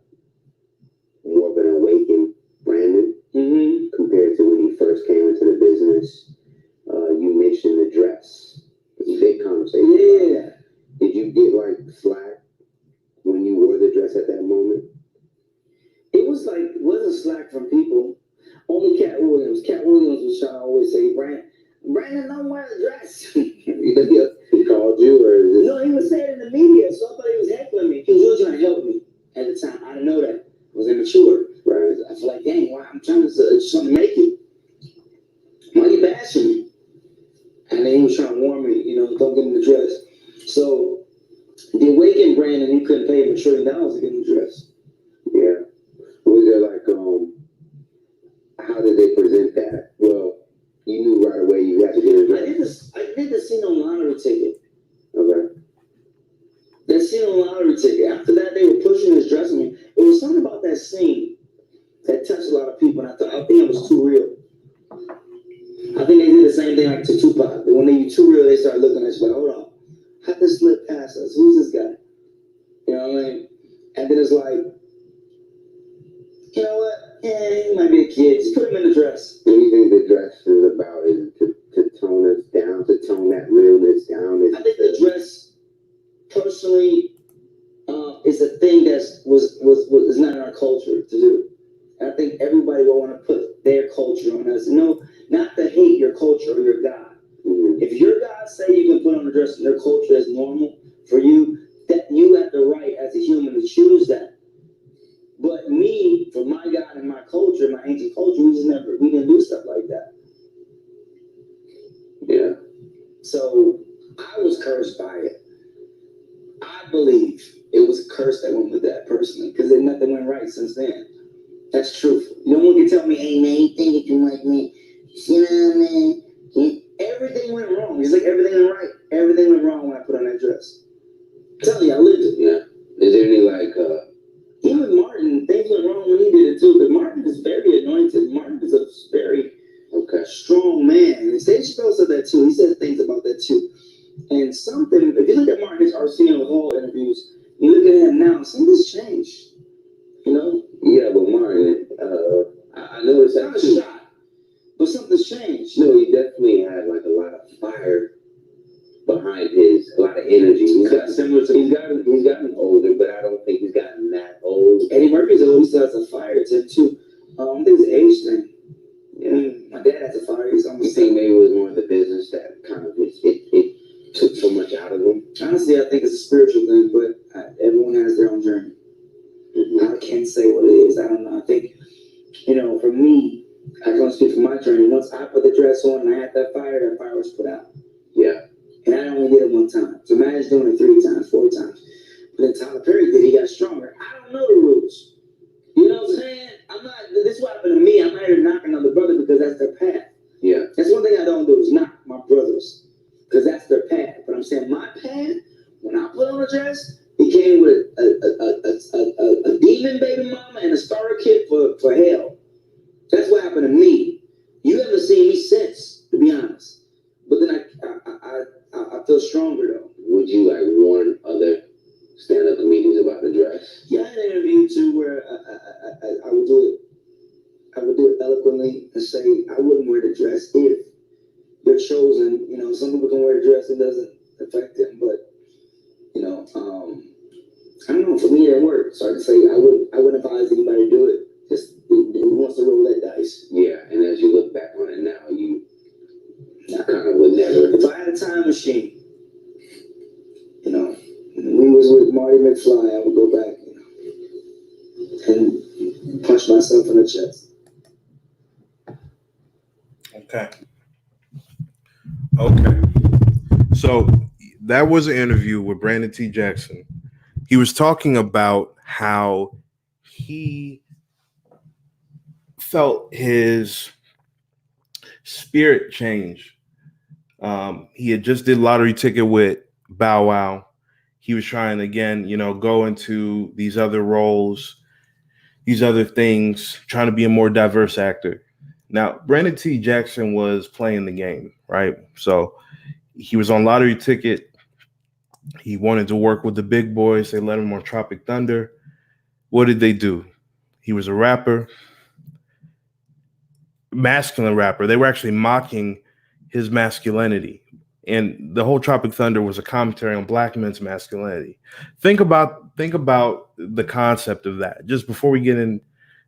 more of an awakened Brandon compared to when he first came into the business. You mentioned the dress. It was a big conversation. Yeah. Did you get like slack when you wore the dress at that moment? It wasn't slack from people. Only Cat Williams. Cat Williams was trying to always say, Brandon, don't wear the dress. He called you, or is it... No, he was saying it in the media, so I thought he was heckling me. He was really trying to help me at the time. I didn't know that. I was immature. Right. I feel like, dang, why I'm trying to make it. Why are you bashing me? And then he was trying to warn me, you know, don't get in the dress. So the awakened Brandon, he couldn't pay him $1 trillion to get in the dress. Yeah. Was there like, how did they present that? Well, you knew right away you had to get in the dress. I did the scene on lottery ticket. Okay. That scene on lottery ticket. After that, they were pushing this dress on me. It was something about that scene that touched a lot of people, and I think it was too real. I think they did the same thing like to Tupac. But when they were too real, they started looking at you like, hold on, how'd this slip past us? Who's this guy? You know what I mean? And then it's like, you know what? Yeah, he might be a kid. Just put him in the dress. What do you think the dress is about? Is it to tone us down, to tone that realness down? I think the dress, personally, is a thing that is not in our culture to do. And I think everybody will want to put their culture on us. No, not to hate your culture or your God. Mm-hmm. If your God say you can put on a dress and their culture is normal for you, that you have the right as a human to choose that. But me, for my God and my culture, my ancient culture, we didn't do stuff like that. Yeah. So I was cursed by it. I believe it was a curse that went with that personally, because nothing went right since then. That's truthful. No one can tell me, hey man, you think it too much, man. You know what I mean? Everything went wrong. It's like everything went right. Everything went wrong when I put on that dress. I'm telling you, I lived it. Yeah. Is there any like even Martin, things went wrong when he did it too, but Martin is very anointed. Martin is a very strong man. And Dave Chappelle said that too. He said things about that too. And something, if you look at Martin's Arsenio Hall interviews, you look at him now, something's changed. You know? Yeah, but Martin, I noticed that too. Not a shot, but something's changed. No, he definitely had like a lot of fire behind a lot of energy. He's gotten older, but I don't think he's gotten that old. Eddie Murphy's old. He still has a fire to him too. I think it's an age thing. Yeah, my dad has a fire. He's almost. You think maybe it was more of the business that kind of it took so much out of him? Honestly, I think it's a spiritual thing, but everyone has their own journey. I can't say what it is. I don't know. I think, for me, I can speak for my journey. Once I put the dress on and I had that fire was put out. Yeah. And I only did it one time. So imagine doing it 3 times, 4 times. But then Tyler Perry did, he got stronger. I don't know the rules. You know what I'm saying? This is what happened to me. I'm not here knocking on the brother because that's their path. Yeah. That's one thing I don't do is knock my brothers because that's their path. But I'm saying my path, when I put on a dress, he came with a demon baby mama and a starter kit for hell. That's what happened to me. You ever seen where I would do it. I would do it eloquently and say I wouldn't wear the dress if you're chosen. You know, some people can wear the dress; it doesn't affect them. But you know, I don't know. For me, it worked. So I can say I wouldn't advise anybody to do it. Just who wants to roll that dice. Yeah, and as you look back on it now, I kind of would never. If I had a time machine, you know, when we was with Marty McFly, I would go back, you know, and punch myself in the chest. Okay. So that was an interview with Brandon T. Jackson. He was talking about how he felt his spirit change. He had just did lottery ticket with Bow Wow. He was trying to, again, you know, go into these other roles, these other things, trying to be a more diverse actor. Now, Brandon T. Jackson was playing the game, right? So he was on lottery ticket. He wanted to work with the big boys. They let him on Tropic Thunder. What did they do? He was a rapper, masculine rapper. They were actually mocking his masculinity. And the whole Tropic Thunder was a commentary on black men's masculinity. Think about the concept of that. Just before we get in,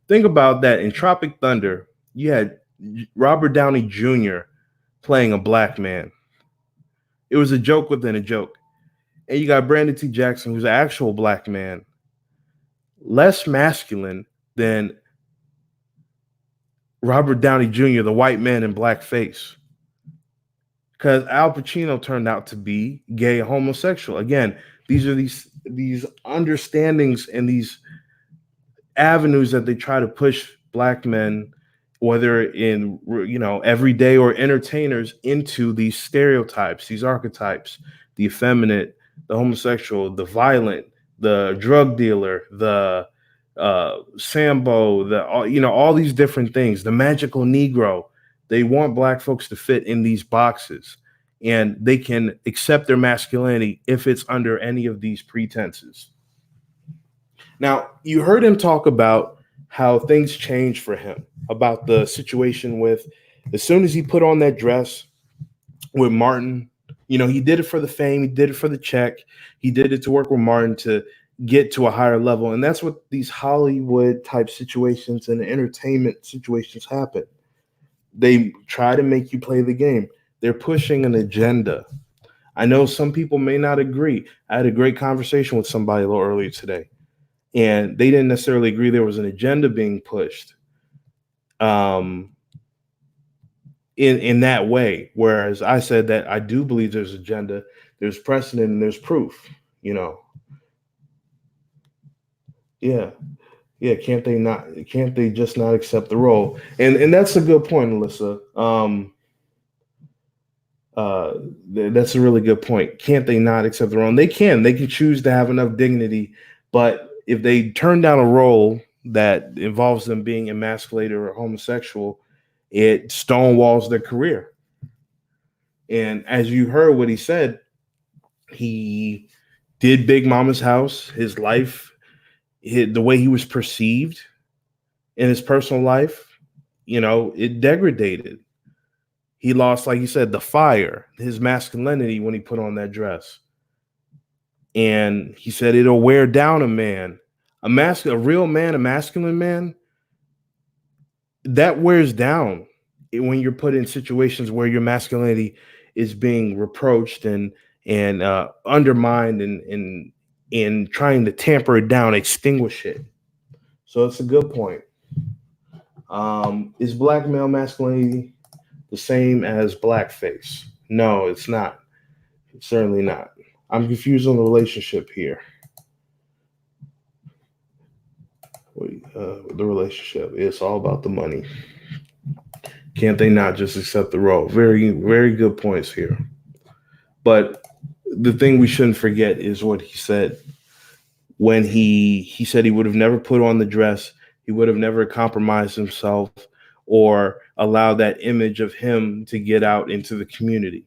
think about that. In Tropic Thunder, you had Robert Downey Jr. playing a black man. It was a joke within a joke. And you got Brandon T. Jackson, who's an actual black man, less masculine than Robert Downey Jr., the white man in blackface. Because Al Pacino turned out to be gay and homosexual. Again, these are these understandings and these avenues that they try to push black men, whether in, you know, everyday or entertainers, into these stereotypes, these archetypes, the effeminate, the homosexual, the violent, the drug dealer, the Sambo, all these different things, the magical Negro. They want black folks to fit in these boxes, and they can accept their masculinity if it's under any of these pretenses. Now, you heard him talk about how things changed for him, about the situation with, as soon as he put on that dress with Martin, you know, he did it for the fame, he did it for the check, he did it to work with Martin to get to a higher level. And that's what these Hollywood type situations and entertainment situations happen. They try to make you play the game. They're pushing an agenda. I know some people may not agree. I had a great conversation with somebody a little earlier today, and they didn't necessarily agree there was an agenda being pushed in that way. Whereas I said that I do believe there's agenda, there's precedent, and there's proof, you know. Yeah. Yeah, can't they just not accept the role? And that's a good point, Alyssa. That's a really good point. Can't they not accept the role? And they can choose to have enough dignity, but if they turn down a role that involves them being emasculated or homosexual, it stonewalls their career. And as you heard what he said, he did Big Mama's House, his life, the way he was perceived in his personal life, you know, it degraded. He lost, like you said, the fire, his masculinity when he put on that dress. And he said it'll wear down a man. A real man, a masculine man, that wears down when you're put in situations where your masculinity is being reproached and undermined and trying to tamper it down, extinguish it. So it's a good point. Is black male masculinity the same as blackface? No, it's not. It's certainly not. I'm confused on the relationship here. The relationship, it's all about the money. Can't they not just accept the role? Very, very good points here. But the thing we shouldn't forget is what he said when he said he would have never put on the dress. He would have never compromised himself or allow that image of him to get out into the community.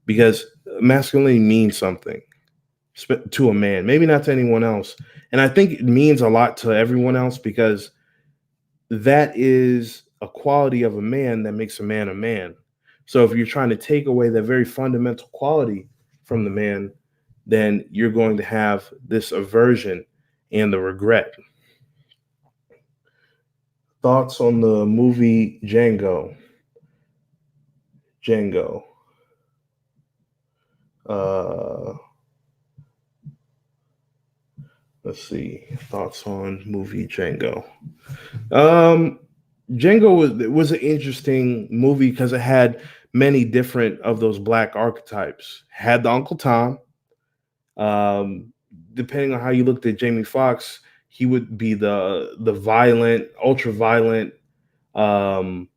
Because masculinity means something. to a man, maybe not to anyone else. And I think it means a lot to everyone else because that is a quality of a man that makes a man a man. So if you're trying to take away that very fundamental quality from the man, then you're going to have this aversion and the regret. Thoughts on the movie Django? Django. Let's see. Thoughts on movie Django. Django was an interesting movie because it had many different of those black archetypes. Had the Uncle Tom. Depending on how you looked at Jamie Foxx, he would be the violent, ultra violent, um,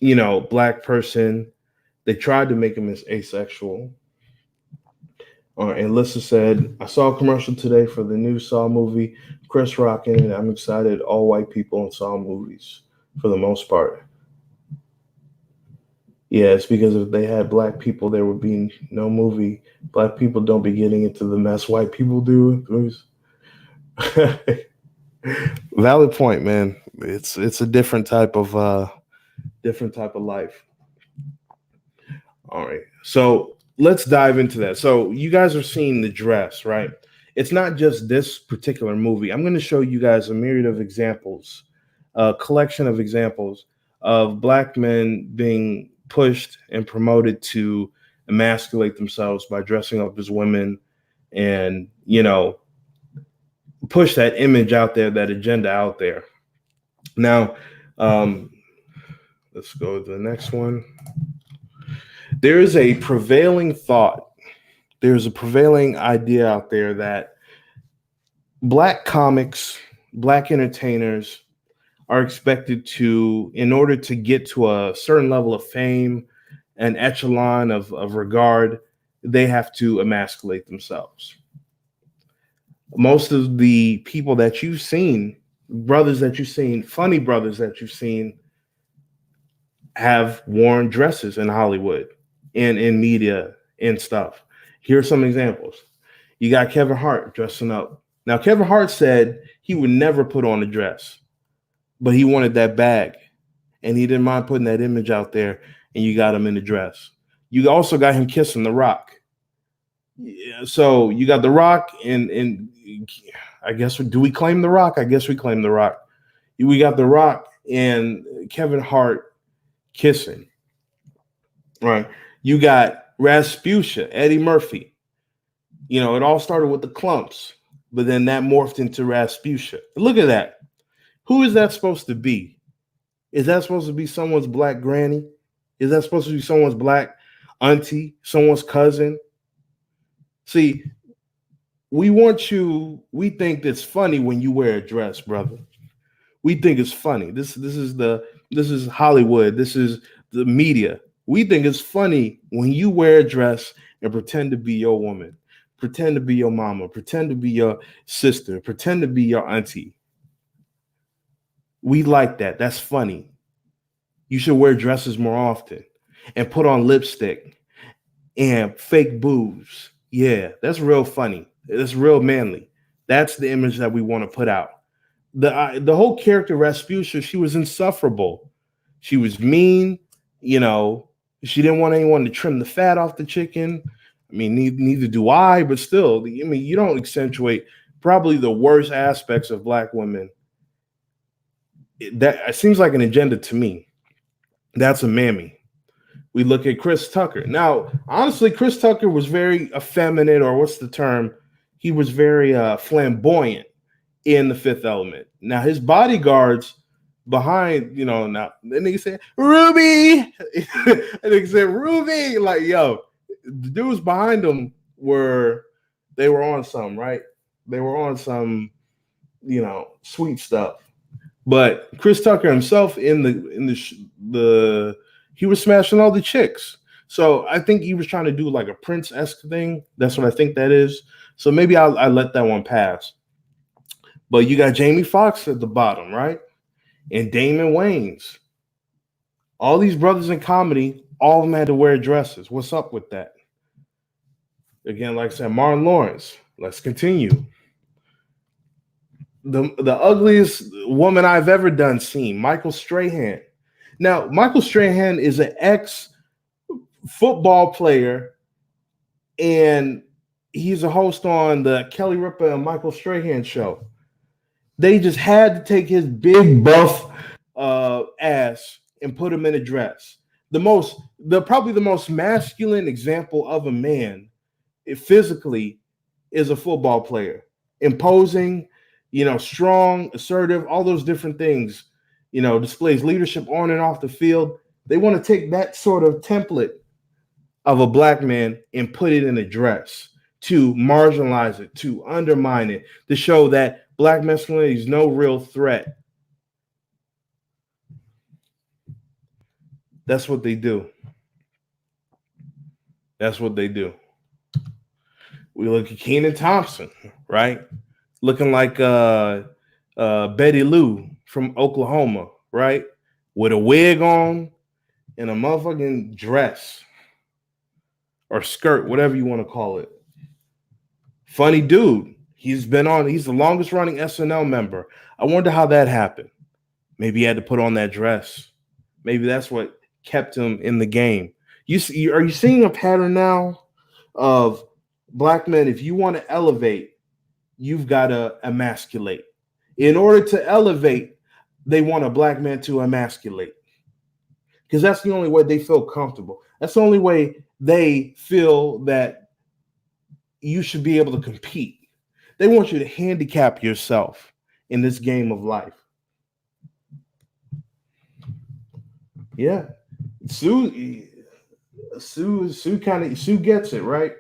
black person. They tried to make him as asexual. And Lissa said, I saw a commercial today for the new Saw movie. Chris Rock in it. I'm excited. All white people in Saw movies for the most part. Yeah, it's because if they had black people, there would be no movie. Black people don't be getting into the mess white people do. Valid point, man. It's a different type of life. All right. So let's dive into that. So you guys are seeing The Dress, right? It's not just this particular movie. I'm going to show you guys a myriad of examples, a collection of examples of black men being pushed and promoted to emasculate themselves by dressing up as women and, push that image out there, that agenda out there. Now, let's go to the next one. There is a prevailing thought. There's a prevailing idea out there that black comics, black entertainers are expected to, in order to get to a certain level of fame, an echelon of regard, they have to emasculate themselves. Most of the people that you've seen, brothers that you've seen, funny brothers that you've seen, have worn dresses in Hollywood and in media and stuff. Here are some examples. You got Kevin Hart dressing up. Now, Kevin Hart said he would never put on a dress, but he wanted that bag and he didn't mind putting that image out there, and you got him in the dress. You also got him kissing The Rock. Yeah, so you got The Rock and I guess, do we claim The Rock? I guess we claim The Rock. We got The Rock and Kevin Hart kissing. Right. You got Rasputia, Eddie Murphy. It all started with the clumps, but then that morphed into Rasputia. Look at that. Who is that supposed to be? Is that supposed to be someone's black granny? Is that supposed to be someone's black auntie, someone's cousin? See, we think it's funny when you wear a dress, brother. We think it's funny. This is Hollywood. This is the media. We think it's funny when you wear a dress and pretend to be your woman, pretend to be your mama, pretend to be your sister, pretend to be your auntie. We like that. That's funny. You should wear dresses more often and put on lipstick and fake boobs. Yeah, that's real funny. That's real manly. That's the image that we want to put out. The whole character Rasputia, she was insufferable. She was mean. She didn't want anyone to trim the fat off the chicken. I mean, neither do I, but still, you don't accentuate probably the worst aspects of black women. That it seems like an agenda to me. That's a mammy. We look at Chris Tucker. Now, honestly, Chris Tucker was very effeminate, or what's the term? He was very flamboyant in The Fifth Element. Now, his bodyguards behind, now then they say Ruby, and they said Ruby, like, yo, the dudes behind them were on some, right? They were on some, sweet stuff. But Chris Tucker himself in the he was smashing all the chicks. So I think he was trying to do like a Prince-esque thing. That's what I think that is. So maybe I let that one pass. But you got Jamie Foxx at the bottom, right? And Damon Wayans. All these brothers in comedy, all of them had to wear dresses. What's up with that? Again, like I said, Martin Lawrence. Let's continue. The ugliest woman I've ever done seen, Michael Strahan. Now, Michael Strahan is an ex football player, and he's a host on the Kelly Ripa and Michael Strahan show. They just had to take his big buff ass and put him in a dress. Probably the most masculine example of a man, physically, is a football player, imposing, strong, assertive, all those different things. Displays leadership on and off the field. They want to take that sort of template of a black man and put it in a dress to marginalize it, to undermine it, to show that black masculinity is no real threat. That's what they do. That's what they do. We look at Kenan Thompson, right? Looking like Betty Lou from Oklahoma, right? With a wig on and a motherfucking dress or skirt, whatever you want to call it. Funny dude. He's the longest running SNL member. I wonder how that happened. Maybe he had to put on that dress. Maybe that's what kept him in the game. Are you seeing a pattern now of black men? If you want to elevate, you've got to emasculate. In order to elevate, they want a black man to emasculate. Because that's the only way they feel comfortable. That's the only way they feel that you should be able to compete. They want you to handicap yourself in this game of life. Yeah. Sue gets it, right?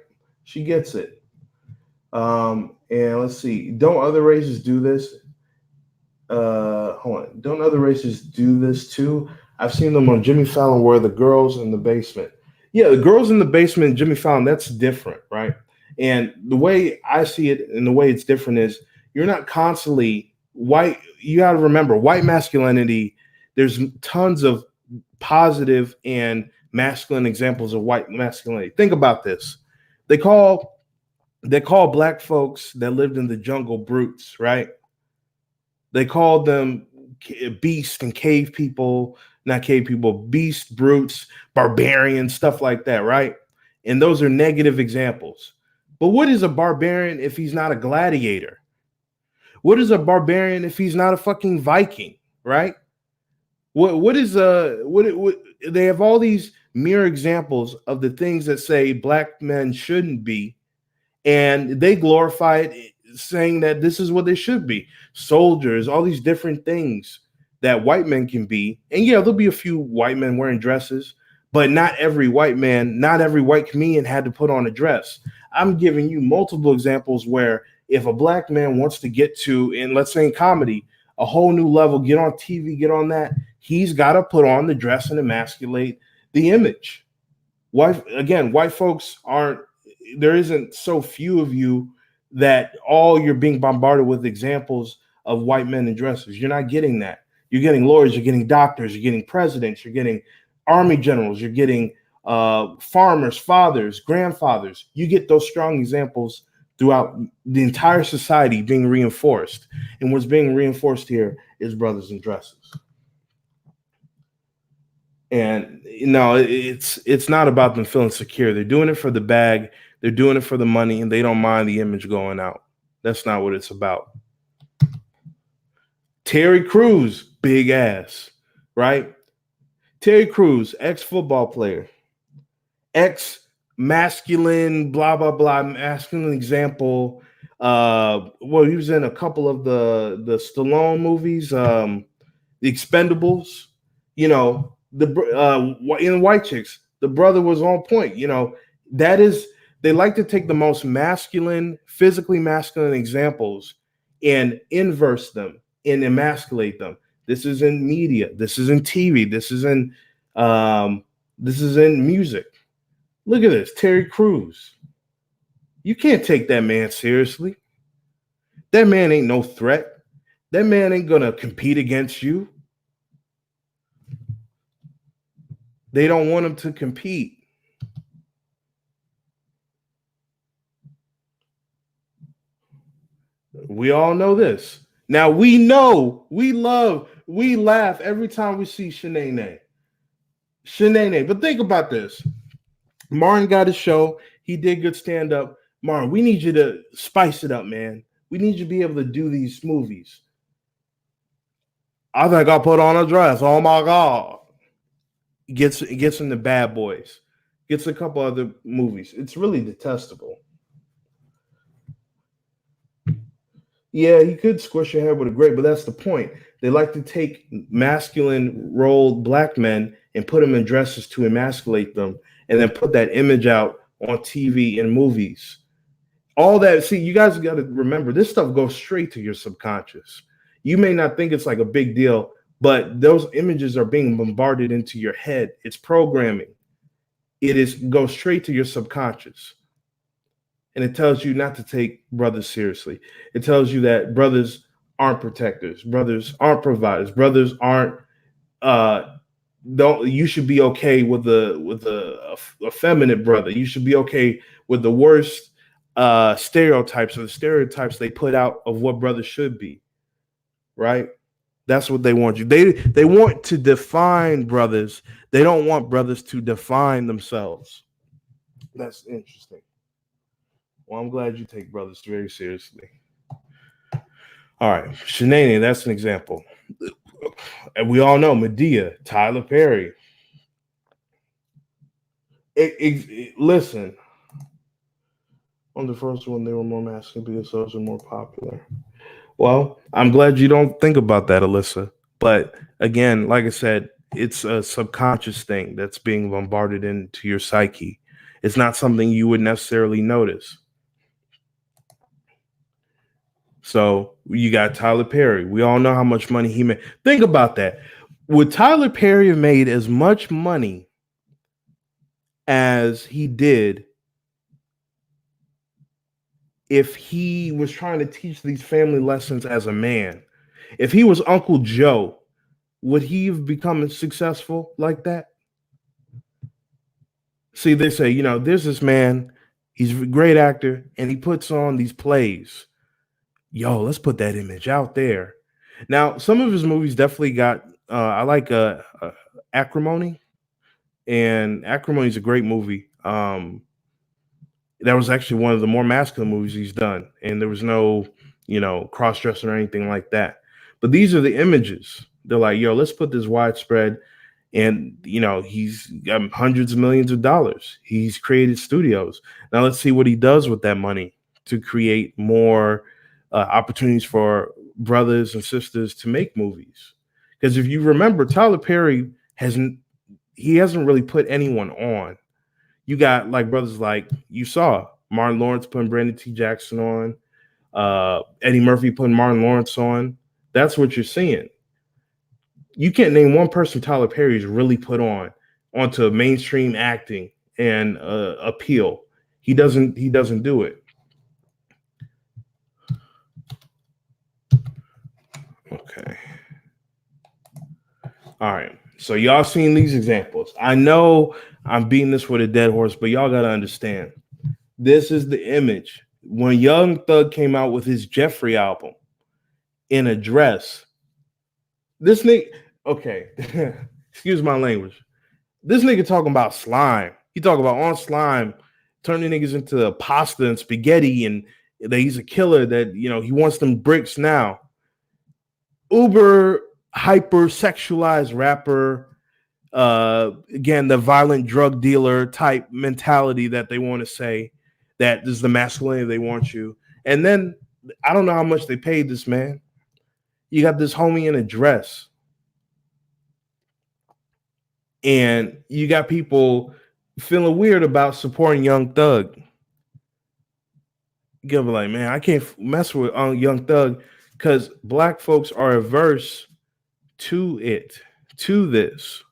She gets it. And let's see. Don't other races do this? Hold on. Don't other races do this too? I've seen them on Jimmy Fallon where the girls in the basement. Yeah, the girls in the basement, Jimmy Fallon, that's different, right? And the way I see it and the way it's different is you're not constantly white. You got to remember white masculinity. There's tons of positive and masculine examples of white masculinity. Think about this. They call black folks that lived in the jungle brutes, right? They called them beast and cave people, not cave people, beast, brutes, barbarians, stuff like that, right? And those are negative examples. But what is a barbarian if he's not a gladiator? What is a barbarian if he's not a fucking Viking, right? What they have all these mere examples of the things that say black men shouldn't be, and they glorify it, saying that this is what they should be. Soldiers, all these different things that white men can be. And yeah, there'll be a few white men wearing dresses, but not every white comedian had to put on a dress. I'm giving you multiple examples where if a black man wants to get to, in let's say in comedy, a whole new level, get on TV, get on that, he's got to put on the dress and emasculate the image. White folks aren't, there isn't so few of you that all you're being bombarded with examples of white men in dresses. You're not getting that. You're getting lawyers, you're getting doctors, you're getting presidents, you're getting army generals, you're getting farmers, fathers, grandfathers. You get those strong examples throughout the entire society being reinforced. And what's being reinforced here is brothers in dresses. And it's not about them feeling secure. They're doing it for the bag. They're doing it for the money, and they don't mind the image going out. That's not what it's about. Terry Crews, big ass, right? Terry Crews, ex-football player, ex-masculine, blah, blah, blah, masculine example. Well, he was in a couple of the Stallone movies, The Expendables, in White Chicks, the brother was on point. They like to take the most masculine, physically masculine examples and inverse them and emasculate them. This is in media. This is in TV. This is in music. Look at this, Terry Crews. You can't take that man seriously. That man ain't no threat. That man ain't gonna compete against you. They don't want him to compete. We all know this. Now we know, we laugh every time we see Shanae. But think about this. Martin got his show. He did good stand up. Martin, we need you to spice it up, man. We need you to be able to do these movies. I think I'll put on a dress. Oh my God. Gets into Bad Boys. Gets a couple other movies. It's really detestable. Yeah, he could squish your head with a grape, but that's the point. They like to take masculine role black men and put them in dresses to emasculate them, and then put that image out on TV and movies. All that, see, you guys got to remember this stuff goes straight to your subconscious. You may not think it's like a big deal, but those images are being bombarded into your head. It's programming. It is goes straight to your subconscious. And it tells you not to take brothers seriously. It tells you that brothers aren't protectors, brothers aren't providers, brothers aren't don't you should be okay with a effeminate brother. You should be okay with the worst stereotypes or the stereotypes they put out of what brothers should be. Right? That's what they want you. They want to define brothers. They don't want brothers to define themselves. That's interesting. Well, I'm glad you take brothers very seriously. All right, Shanae, that's an example. And we all know Medea, Tyler Perry. Listen, on the first one, they were more masculine because those are more popular. Well, I'm glad you don't think about that, Alyssa. But again, like I said, it's a subconscious thing that's being bombarded into your psyche. It's not something you would necessarily notice. So you got Tyler Perry. We all know how much money he made. Think about that. Would Tyler Perry have made as much money as he did if he was trying to teach these family lessons as a man? If he was Uncle Joe, would he have become successful like that? See, they say, there's this man, he's a great actor, and he puts on these plays. Yo, let's put that image out there. Now, some of his movies definitely got, I like Acrimony, and Acrimony is a great movie. That was actually one of the more masculine movies he's done, and there was no, cross-dressing or anything like that. But these are the images. They're like, yo, let's put this widespread. And, he's got hundreds of millions of dollars. He's created studios. Now let's see what he does with that money to create more opportunities for brothers and sisters to make movies. Because if you remember, Tyler Perry hasn't really put anyone on. You got like brothers like you saw Martin Lawrence putting Brandon T. Jackson on, Eddie Murphy putting Martin Lawrence on. That's what you're seeing. You can't name one person Tyler Perry's really put onto mainstream acting and appeal. He doesn't do it. Okay. All right. So y'all seen these examples. I know I'm beating this with a dead horse, but y'all got to understand. This is the image. When Young Thug came out with his Jeffrey album in a dress, this nigga, okay, excuse my language. This nigga talking about slime. He talking about on slime, turning niggas into pasta and spaghetti, and that he's a killer, that, he wants them bricks now. Uber hyper sexualized rapper, again, the violent drug dealer type mentality that they want to say that this is the masculinity they want you. And then I don't know how much they paid this man. You got this homie in a dress. And you got people feeling weird about supporting Young Thug. You'll be like, man, I can't mess with Young Thug because black folks are averse to this.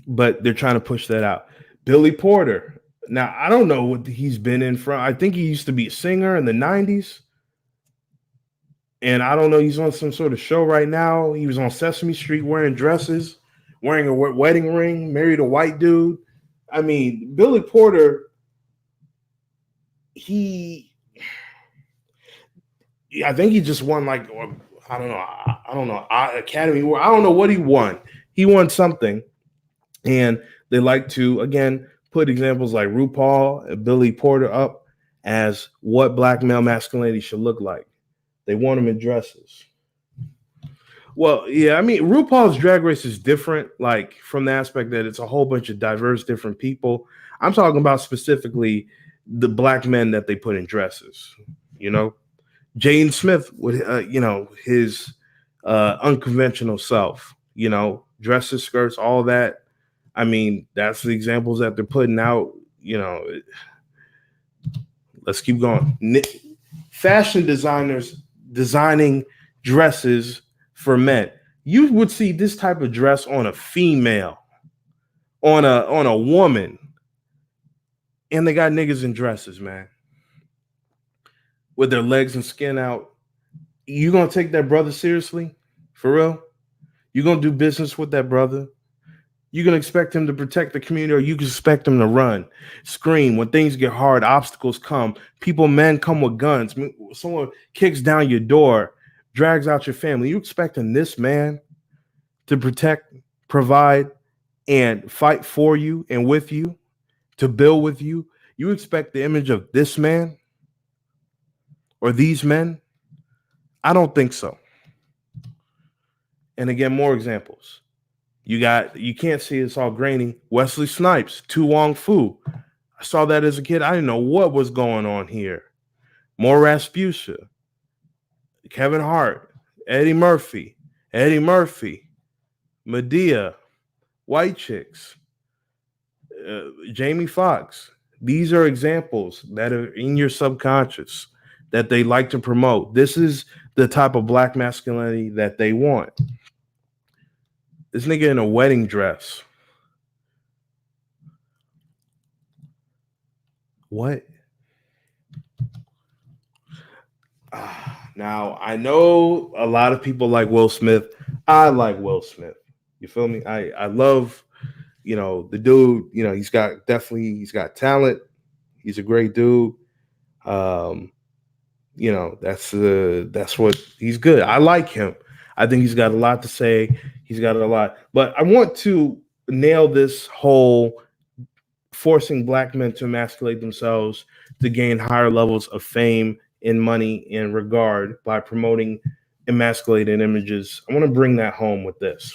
But they're trying to push that out. Billy Porter. Now, I don't know what he's been in from. I think he used to be a singer in the 90s. And I don't know, he's on some sort of show right now. He was on Sesame Street wearing dresses, wearing a wedding ring, married a white dude. I mean, Billy Porter, he I think he just won like, or, I don't know. I don't know. Academy Award. I don't know what he won. He won something. And they like to, again, put examples like RuPaul and Billy Porter up as what black male masculinity should look like. They want them in dresses. Well, yeah, I mean, RuPaul's Drag Race is different, like from the aspect that it's a whole bunch of diverse, different people. I'm talking about specifically the black men that they put in dresses. You know, Jane Smith with, his unconventional self. You know, dresses, skirts, all that. I mean, that's the examples that they're putting out. You know, let's keep going. Fashion designers designing dresses for men. You would see this type of dress on a female, on a woman, and they got niggas in dresses, man, with their legs and skin out. You gonna take that brother seriously? For real? You gonna do business with that brother? You gonna expect him to protect the community, or you can expect him to run, scream when things get hard, obstacles come, men come with guns, someone kicks down your door, drags out your family. You expecting this man to protect, provide, and fight for you and with you, to build with you? You expect the image of this man or these men? I don't think so. And again, more examples. You can't see it's all grainy. Wesley Snipes, Tu Wong Fu. I saw that as a kid. I didn't know what was going on here. More Rasputia, Kevin Hart, Eddie Murphy, Medea, White Chicks, Jamie Foxx. These are examples that are in your subconscious that they like to promote. This is the type of black masculinity that they want. This nigga in a wedding dress. What? Now, I know a lot of people like Will Smith. I like Will Smith. You feel me? I love, the dude, he's got talent. He's a great dude. That's what he's good. I like him. I think he's got a lot to say. He's got a lot. But I want to nail this whole forcing black men to emasculate themselves to gain higher levels of fame and money and regard by promoting emasculated images. I want to bring that home with this.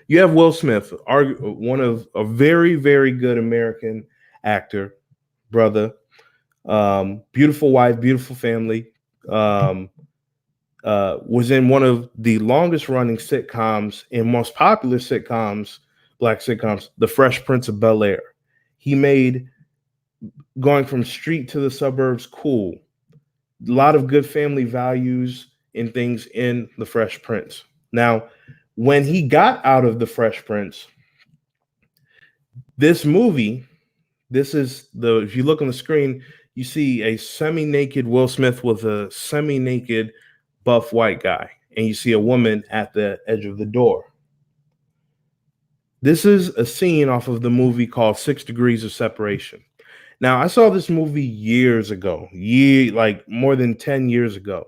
You have Will Smith, one of a very, very good American actor, brother, beautiful wife, beautiful family, was in one of the longest running sitcoms and most popular sitcoms, black sitcoms, The Fresh Prince of Bel-Air. He made going from street to the suburbs cool. A lot of good family values and things in The Fresh Prince. Now, when he got out of The Fresh Prince, this movie, if you look on the screen, you see a semi-naked Will Smith with a semi-naked buff white guy, and you see a woman at the edge of the door. This is a scene off of the movie called 6 Degrees of Separation. Now, I saw this movie years ago, like more than 10 years ago.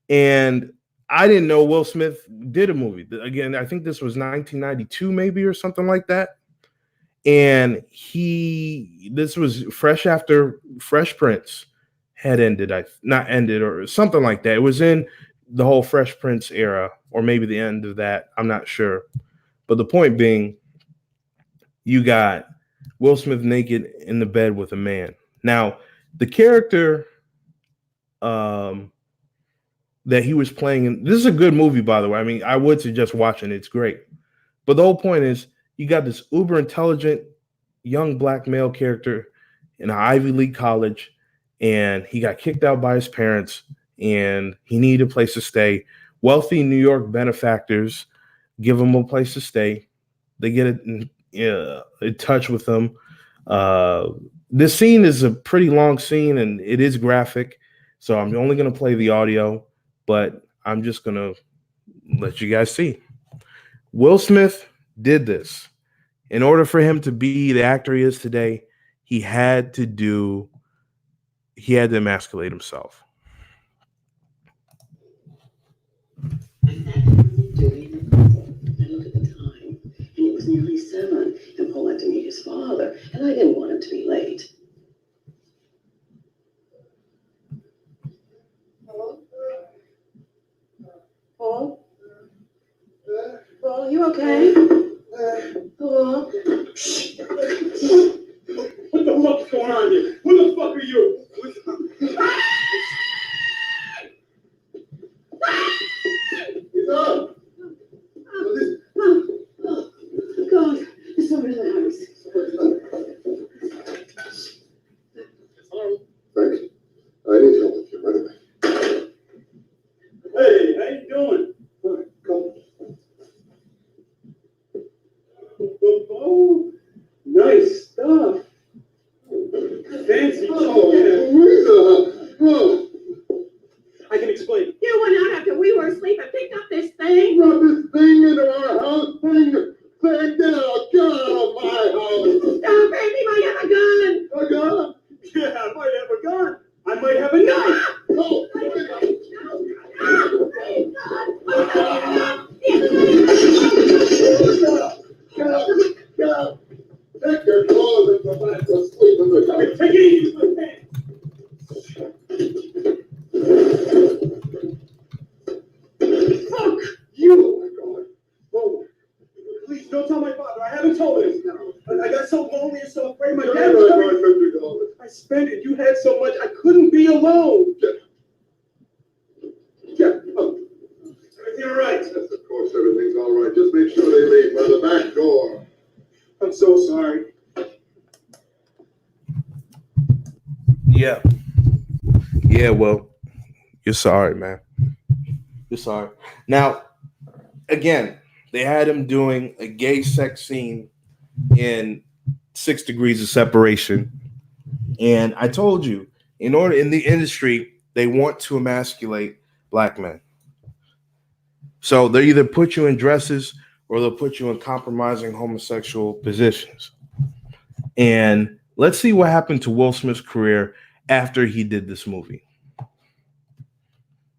And I didn't know Will Smith did a movie. Again, I think this was 1992 maybe or something like that. And this was fresh after Fresh Prince had ended, not ended or something like that. It was in the whole Fresh Prince era, or maybe the end of that. I'm not sure. But the point being, you got Will Smith naked in the bed with a man. Now, the character that he was playing, this is a good movie, by the way. I mean, I would suggest watching it. It's great. But the whole point is, you got this uber intelligent young black male character in an Ivy League college, and he got kicked out by his parents, and he needed a place to stay. Wealthy New York benefactors give him a place to stay. They get in touch with him. This scene is a pretty long scene, and it is graphic, so I'm only going to play the audio, but I'm just going to let you guys see. Will Smith did this. In order for him to be the actor he is today, he had to emasculate himself. 27 and pull out to meet his father, and I didn't want him to be late. Paul? Paul, you okay? Paul? What the fuck's going on here? Who the fuck are you? He's up. Oh, God, there's somebody in the house. Hello? Thanks. I need help with you, right away. Hey, how you doing? All right, come. Oh, nice stuff. Fancy. Oh, I can explain. You went out after we were asleep and picked up this thing? brought this thing into our house, thing, get out of my house. Stop it, he might have a gun! A gun? Yeah, I might have a gun. I might have a knife. No, get out. Take your clothes and go back to sleep in the Okay, take it easy. Fuck you. Oh, my God. Please don't tell my father. I haven't told him. I got so lonely and so afraid. My Give dad me was my coming. $50. I spent it. You had so much. I couldn't be alone. Yeah. Oh, Everything all right? yes, of course, everything's all right. Just make sure they leave by the back door. I'm so sorry. Yeah. Yeah, well, you're sorry, man. You're sorry. Now, again, they had him doing a gay sex scene in 6 Degrees of Separation. And I told you, in the industry, they want to emasculate black men. So they either put you in dresses or they'll put you in compromising homosexual positions. And let's see what happened to Will Smith's career after he did this movie.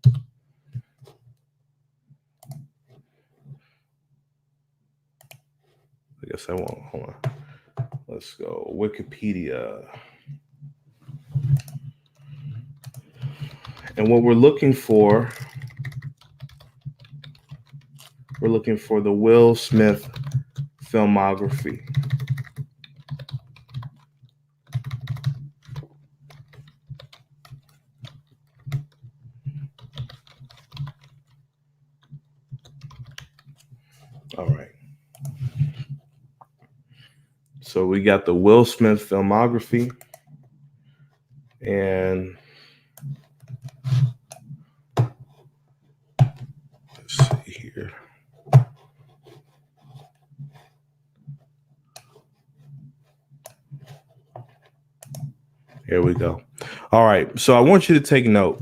I guess I won't. Hold on. Let's go. Wikipedia. And what we're looking for the Will Smith filmography. All right. So we got the Will Smith filmography. And let's see here. Here we go. All right. So I want you to take note.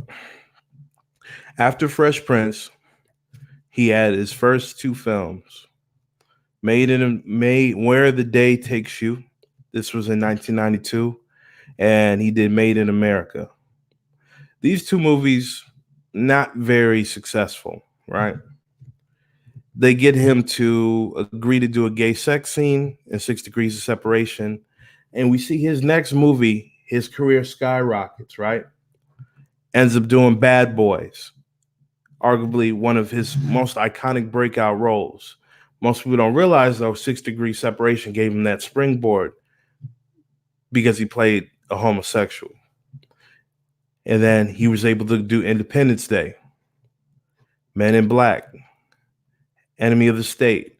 After Fresh Prince, he had his first two films. Where the Day Takes You. This was in 1992. And he did Made in America. These two movies, not very successful, right? They get him to agree to do a gay sex scene in 6 Degrees of Separation. And we see his next movie, his career skyrockets, right? Ends up doing Bad Boys, arguably one of his most iconic breakout roles. Most people don't realize, though, 6 Degrees Separation gave him that springboard because he played a homosexual. And then he was able to do Independence Day, Men in Black, Enemy of the State,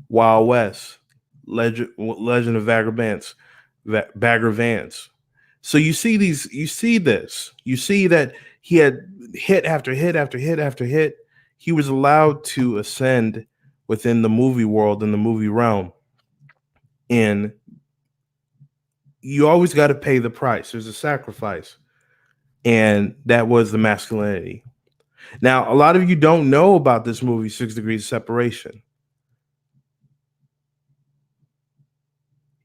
Wild West, Legend of Bagger Vance. So you see this, you see that he had hit after hit after hit after hit. He was allowed to ascend within the movie world and the movie realm. And you always got to pay the price. There's a sacrifice. And that was the Masculinity. Now, a lot of you don't know about this movie, 6 Degrees of Separation.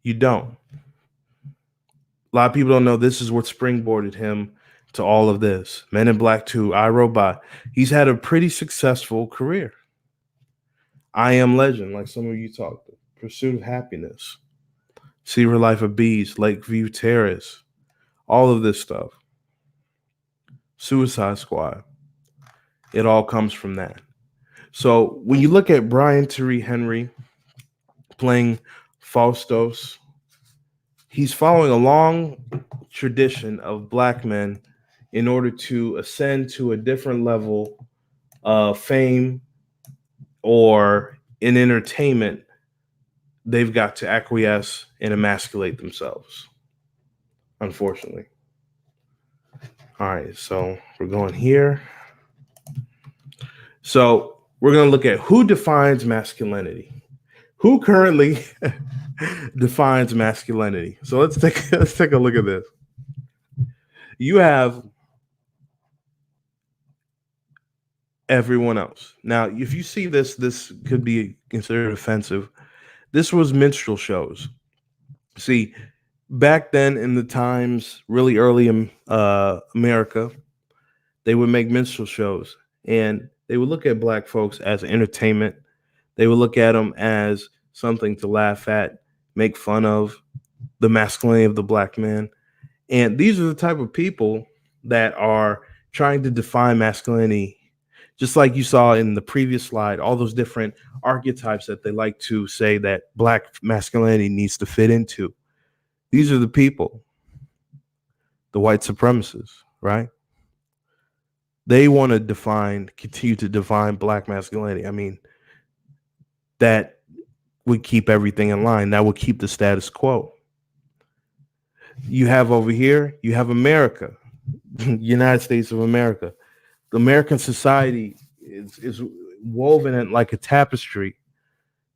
You don't. A lot of people don't know this is what springboarded him to all of this. Men in Black 2, iRobot. He's had a pretty successful career. I Am Legend, like some of you talked Pursuit of Happiness, Secret Life of Bees, Lakeview Terrace, all of this stuff. Suicide Squad. It all comes from that. So when you look at Brian Tyree Henry playing Faustos, he's following a long tradition of black men in order to ascend to a different level of fame or in entertainment. They've got to acquiesce and emasculate themselves, unfortunately. All right, so we're going here. So we're going to look at who defines masculinity. Who currently defines masculinity? So let's take a look at this. You have everyone else. Now, if you see this could be considered offensive. This was minstrel shows. See, back then in the times, really early in America, they would make minstrel shows, and they would look at black folks as entertainment. They would look at them as something to laugh at, make fun of, the masculinity of the black man. And these are the type of people that are trying to define masculinity. Just like you saw in the previous slide, all those different archetypes that they like to say that black masculinity needs to fit into. These are the people, the white supremacists, right? They want to continue to define black masculinity. I mean, that would keep everything in line. That would keep the status quo. You have over here, you have America, United States of America. The American society is woven in like a tapestry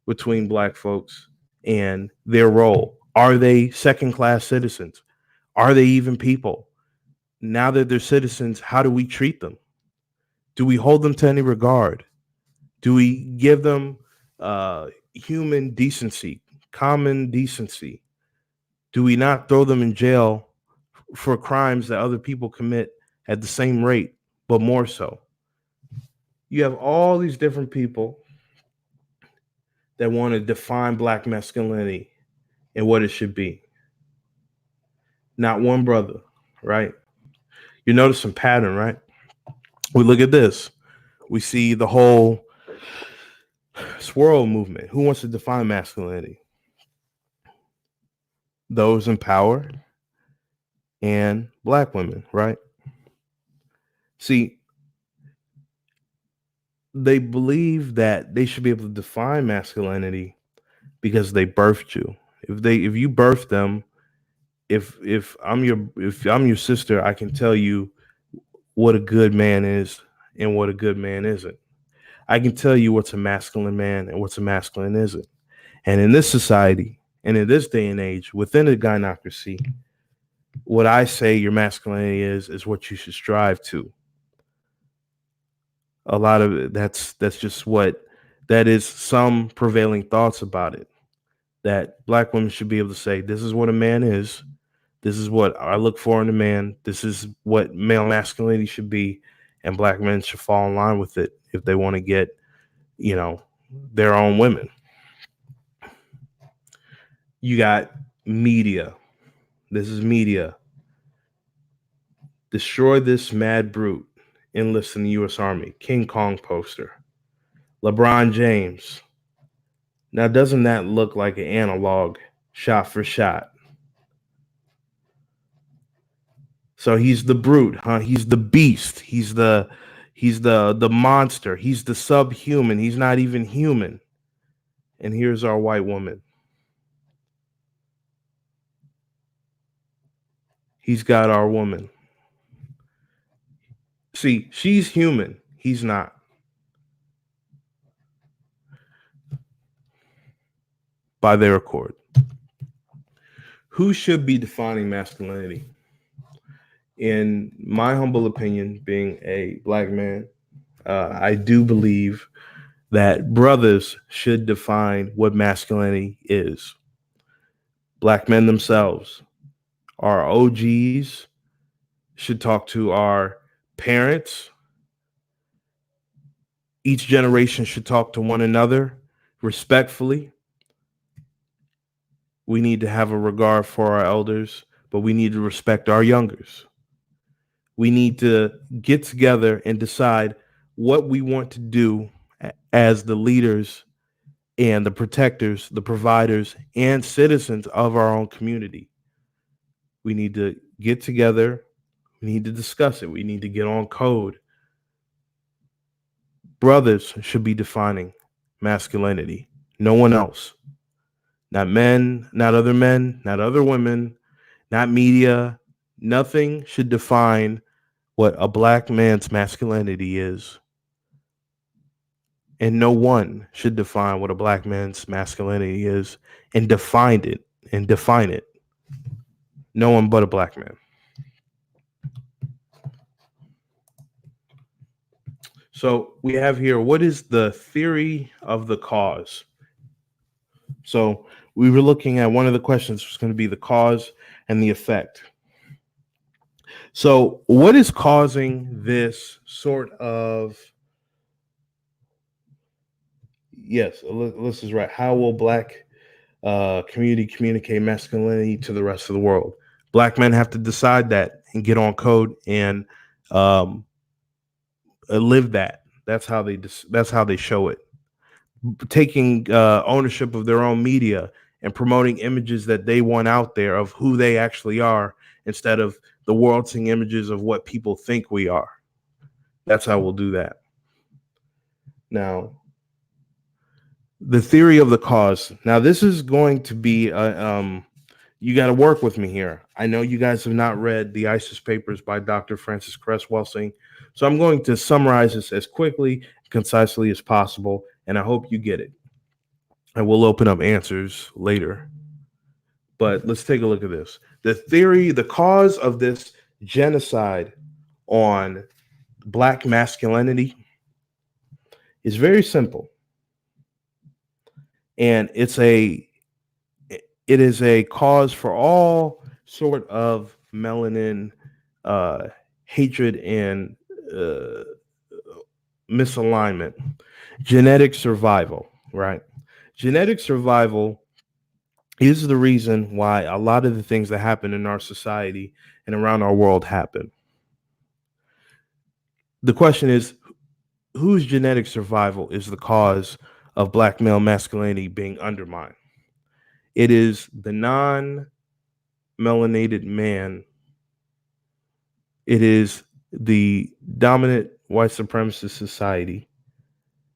between black folks and their role. Are they second-class citizens? Are they even people? Now that they're citizens, how do we treat them? Do we hold them to any regard? Do we give them human decency, common decency? Do we not throw them in jail for crimes that other people commit at the same rate, but more so? You have all these different people that want to define black masculinity and what it should be. Not one brother, right? You notice some pattern, right? We look at this. We see the whole swirl movement. Who wants to define masculinity? Those in power and black women, right? See, they believe that they should be able to define masculinity because they birthed you. If you birthed them, if I'm your sister, I can tell you what a good man is and what a good man isn't. I can tell you what's a masculine man and what's a masculine isn't. And in this society and in this day and age, within a gynocracy, what I say your masculinity is what you should strive to. A lot of it, that's just what that is, some prevailing thoughts about it, that black women should be able to say, this is what a man is. This is what I look for in a man. This is what male masculinity should be. And black men should fall in line with it if they want to get, their own women. You got media. This is media. Destroy this mad brute. Enlist in the U.S. Army. King Kong poster. LeBron James. Now, doesn't that look like an analog shot for shot? So he's the brute, huh? He's the beast. He's the monster. He's the subhuman. He's not even human. And here's our white woman. He's got our woman. See, she's human. He's not. By their accord. Who should be defining masculinity? In my humble opinion, being a black man, I do believe that brothers should define what masculinity is. Black men themselves, our OGs, should talk to our parents. Each generation should talk to one another respectfully. We need to have a regard for our elders, but we need to respect our youngers. We need to get together and decide what we want to do as the leaders and the protectors, the providers, and citizens of our own community. We need to get together. We need to discuss it. We need to get on code. Brothers should be defining masculinity, no one else. Not men, not other women, not media. Nothing should define what a black man's masculinity is. And no one should define what a black man's masculinity is and define it. No one but a black man. So we have here, what is the theory of the cause? So we were looking at one of the questions was going to be the cause and the effect. So what is causing this sort of, yes, Alyssa's right. How will black community communicate masculinity to the rest of the world? Black men have to decide that and get on code and live that. That's how they show it. Taking ownership of their own media and promoting images that they want out there of who they actually are instead of the world seeing images of what people think we are. That's how we'll do that. Now, the theory of the cause. Now, this is going to be you got to work with me here. I know you guys have not read the ISIS papers by Dr. Francis Cress-Welsing, so I'm going to summarize this as quickly, concisely as possible, and I hope you get it. I will open up answers later, but let's take a look at this. The theory, the cause of this genocide on black masculinity is very simple, and it is a cause for all sort of melanin hatred and misalignment. Genetic survival, right? Genetic survival is the reason why a lot of the things that happen in our society and around our world happen. The question is, whose genetic survival is the cause of black male masculinity being undermined? It is the non-melanated man. It is the dominant white supremacist society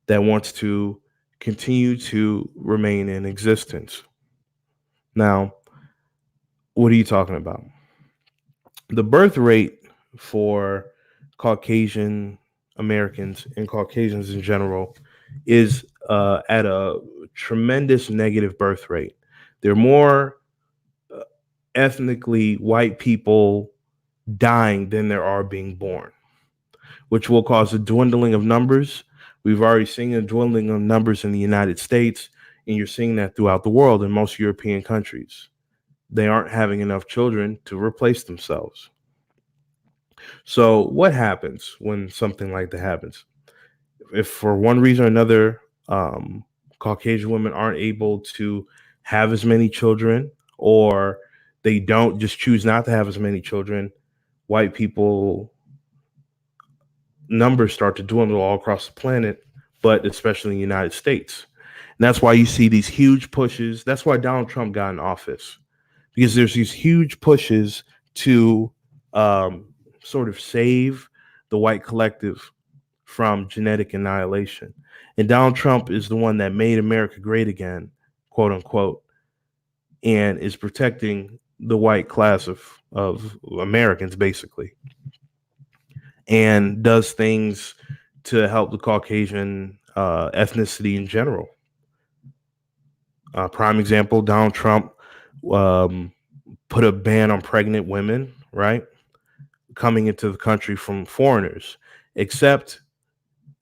that wants to continue to remain in existence. Now, what are you talking about? The birth rate for Caucasian Americans and Caucasians in general is at a tremendous negative birth rate. There are more ethnically white people dying than there are being born, which will cause a dwindling of numbers. We've already seen a dwindling of numbers in the United States, and you're seeing that throughout the world in most European countries. They aren't having enough children to replace themselves. So what happens when something like that happens? If for one reason or another, Caucasian women aren't able to have as many children, or they don't just choose not to have as many children, white people numbers start to dwindle all across the planet, but especially in the United States. And that's why you see these huge pushes. That's why Donald Trump got in office, because there's these huge pushes to sort of save the white collective from genetic annihilation. And Donald Trump is the one that made America great again, quote unquote, and is protecting the white class of Americans, basically, and does things to help the Caucasian ethnicity in general. Prime example, Donald Trump put a ban on pregnant women, right, coming into the country from foreigners, except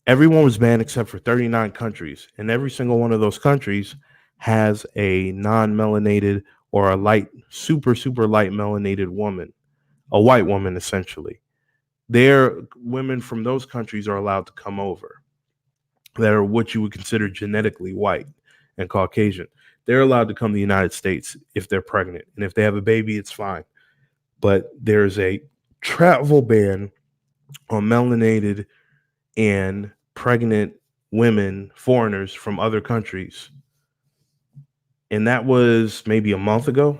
everyone was banned except for 39 countries. And every single one of those countries has a non-melanated or a light, super, super light melanated woman, a white woman, essentially. Their women from those countries are allowed to come over that are what you would consider genetically white and Caucasian. They're allowed to come to the United States if they're pregnant. And if they have a baby, it's fine. But there's a travel ban on melanated and pregnant women, foreigners from other countries. And that was maybe a month ago.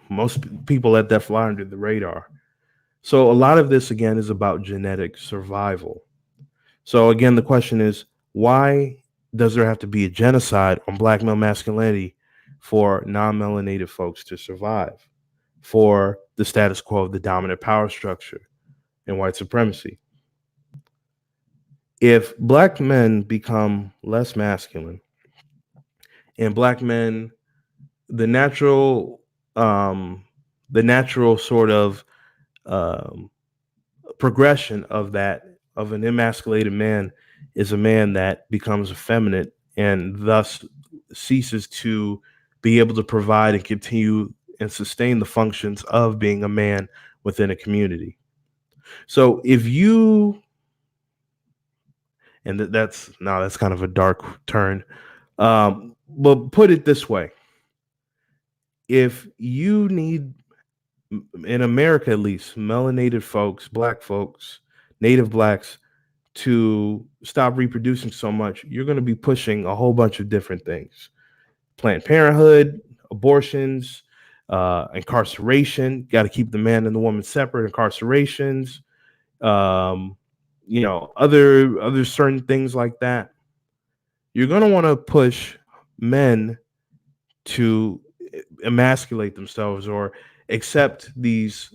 Most people let that fly under the radar. So a lot of this, again, is about genetic survival. So again, the question is, why does there have to be a genocide on black male masculinity for non-melanated folks to survive, for the status quo of the dominant power structure and white supremacy? If black men become less masculine and black men, the natural sort of um, progression of that, of an emasculated man, is a man that becomes effeminate and thus ceases to be able to provide and continue and sustain the functions of being a man within a community. So if you, and that's kind of a dark turn, but put it this way: if you need, in America at least, melanated folks, black folks, native blacks, to stop reproducing so much, you're going to be pushing a whole bunch of different things: Planned Parenthood, abortions, incarceration. Got to keep the man and the woman separate. Incarcerations, other certain things like that. You're going to want to push men to emasculate themselves or accept these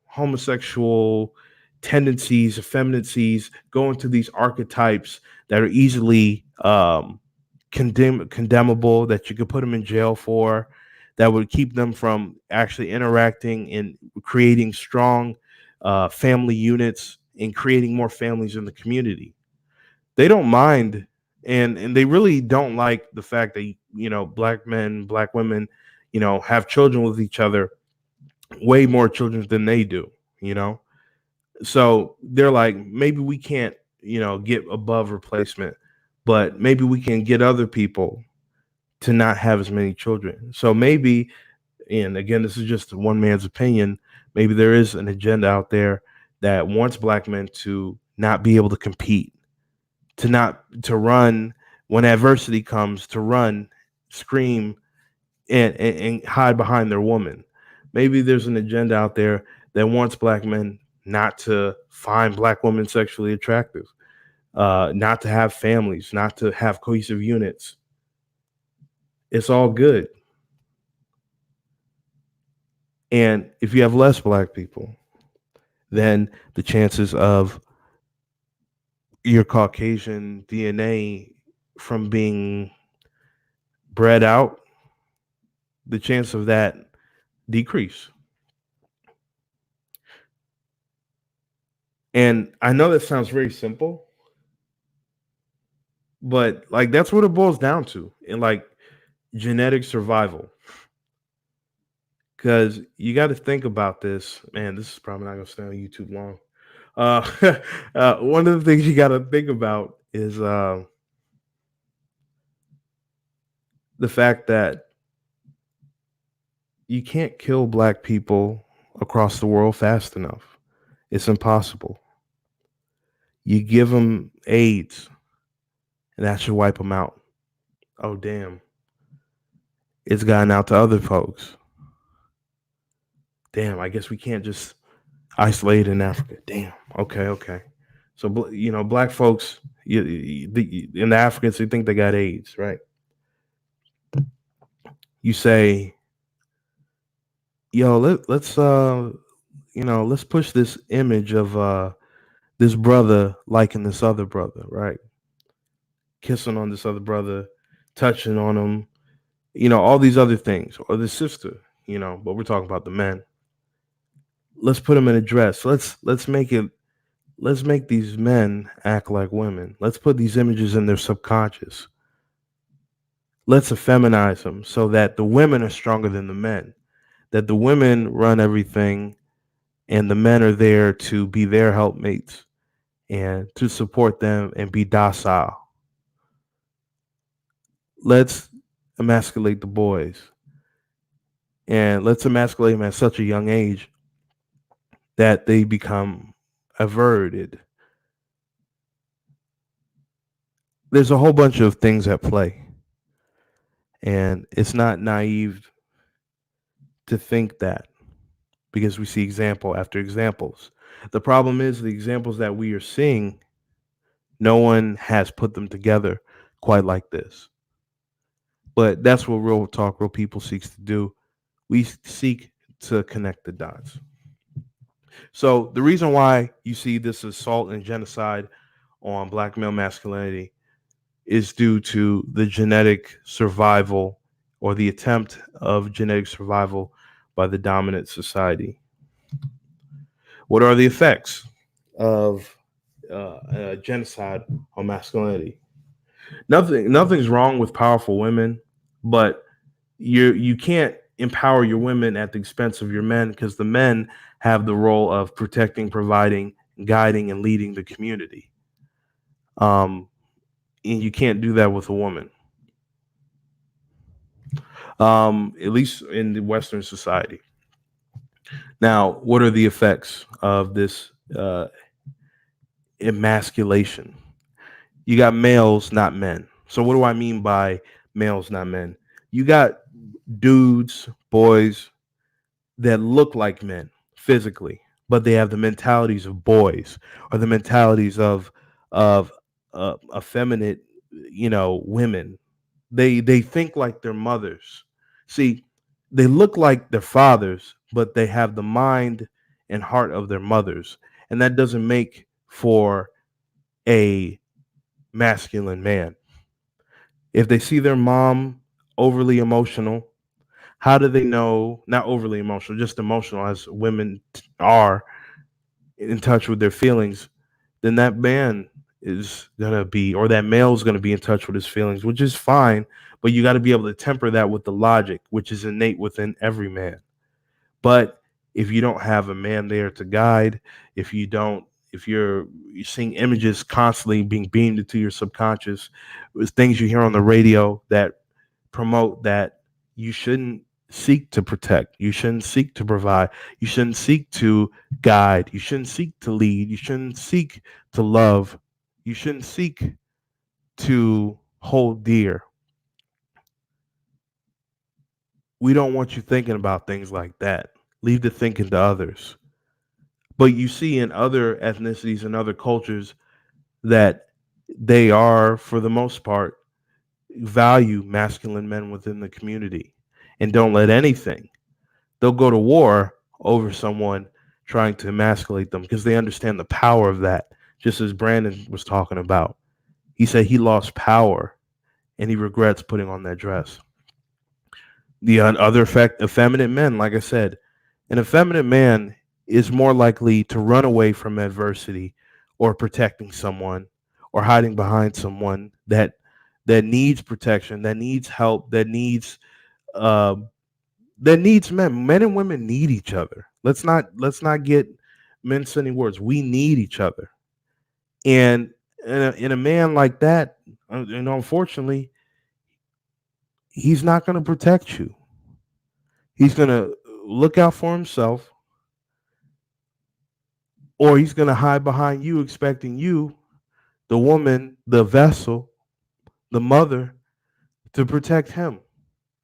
homosexual tendencies, effeminacies, go into these archetypes that are easily condemnable, that you could put them in jail for, that would keep them from actually interacting and creating strong family units and creating more families in the community. They don't mind, and they really don't like the fact that, black men, black women, have children with each other, way more children than they do, So they're like, maybe we can't, get above replacement, but maybe we can get other people to not have as many children. So maybe, and again, this is just one man's opinion, maybe there is an agenda out there that wants black men to not be able to compete, to run when adversity comes, to run, scream, and hide behind their woman. Maybe there's an agenda out there that wants black men not to find black women sexually attractive, not to have families, not to have cohesive units. It's all good. And if you have less black people, then the chances of your Caucasian DNA from being bred out, the chance of that decrease. And I know that sounds very simple, but like that's what it boils down to in like genetic survival. Because you got to think about this, man. This is probably not going to stay on YouTube long. One of the things you got to think about is the fact that you can't kill black people across the world fast enough. It's impossible. You give them AIDS, and that should wipe them out. Oh, damn. It's gotten out to other folks. Damn, I guess we can't just isolate in Africa. Damn. Okay. So, black folks, in the Africans, they think they got AIDS, right? You say, yo, let's push this image of this brother liking this other brother, right? Kissing on this other brother, touching on him, all these other things, or the sister, but we're talking about the men. Let's put them in a dress. Let's make these men act like women. Let's put these images in their subconscious. Let's effeminize them so that the women are stronger than the men, that the women run everything and the men are there to be their helpmates and to support them and be docile. Let's emasculate the boys. And let's emasculate them at such a young age that they become averted. There's a whole bunch of things at play. And it's not naive to think that, because we see example after examples. The problem is the examples that we are seeing, no one has put them together quite like this. But that's what Real Talk, Real People seeks to do. We seek to connect the dots. So the reason why you see this assault and genocide on black male masculinity is due to the genetic survival, or the attempt of genetic survival by the dominant society. What are the effects of genocide on masculinity? Nothing's wrong with powerful women, but you can't empower your women at the expense of your men, because the men have the role of protecting, providing, guiding, and leading the community. And you can't do that with a woman. At least in the Western society. Now, what are the effects of this emasculation? You got males, not men. So what do I mean by males, not men? You got dudes, boys that look like men physically, but they have the mentalities of boys, or the mentalities of effeminate, women. They think like their mothers. See, they look like their fathers, but they have the mind and heart of their mothers, and that doesn't make for a masculine man. If they see their mom overly emotional, how do they know? Not overly emotional, just emotional, as women are, in touch with their feelings, then that man is gonna be, or that male is gonna be in touch with his feelings, which is fine, but you got to be able to temper that with the logic, which is innate within every man. But if you don't have a man there to guide, if you're seeing images constantly being beamed into your subconscious, with things you hear on the radio that promote that you shouldn't seek to protect, you shouldn't seek to provide, you shouldn't seek to guide, you shouldn't seek to lead, you shouldn't seek to love, you shouldn't seek to hold dear. We don't want you thinking about things like that. Leave the thinking to others. But you see in other ethnicities and other cultures that they are, for the most part, value masculine men within the community and don't let anything. They'll go to war over someone trying to emasculate them, because they understand the power of that. Just as Brandon was talking about, he said he lost power and he regrets putting on that dress. The other effect, effeminate men, like I said, an effeminate man is more likely to run away from adversity, or protecting someone, or hiding behind someone that needs protection, that needs help, uh, that needs men. Men and women need each other. Let's not get mince any words. We need each other, and in a man like that, unfortunately, he's not going to protect you. He's going to look out for himself, or he's going to hide behind you, expecting you, the woman, the vessel, the mother, to protect him.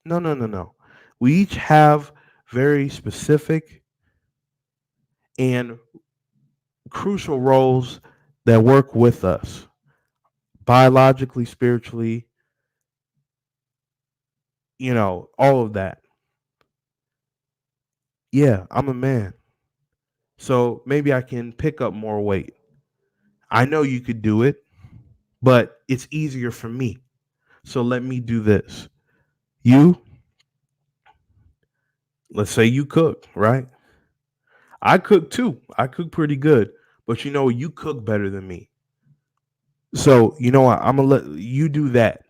No, no, no, no. We each have very specific and crucial roles that work with us, biologically, spiritually, all of that. Yeah, I'm a man. So maybe I can pick up more weight. I know you could do it, but it's easier for me. So let me do this. You, let's say you cook, right? I cook too. I cook pretty good, but you cook better than me. So, what? I'm going to let you do that.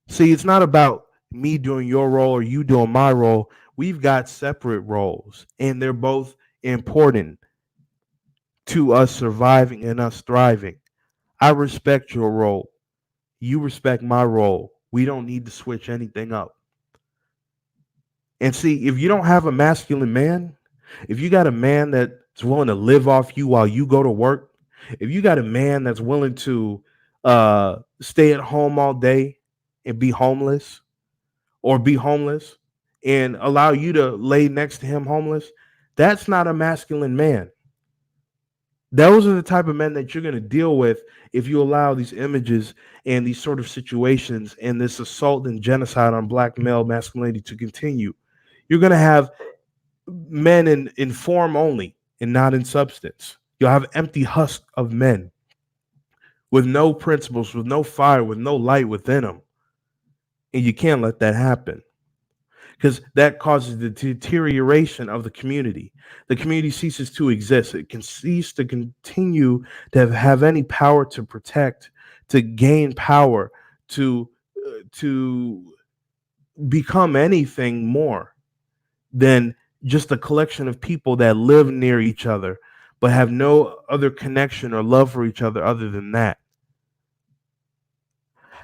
See, it's not about me doing your role or you doing my role. We've got separate roles, and they're both important to us surviving and us thriving. I respect your role. You respect my role. We don't need to switch anything up. And see, if you don't have a masculine man, if you got a man that's willing to live off you while you go to work, if you got a man that's willing to stay at home all day and be homeless, or be homeless and allow you to lay next to him homeless, that's not a masculine man. Those are the type of men that you're going to deal with if you allow these images and these sort of situations and this assault and genocide on black male masculinity to continue. You're going to have men in form only and not in substance. You'll have empty husks of men with no principles, with no fire, with no light within them. And you can't let that happen, because that causes the deterioration of the community. The community ceases to exist. It can cease to continue to have any power to protect, to gain power, to become anything more than just a collection of people that live near each other but have no other connection or love for each other other than that.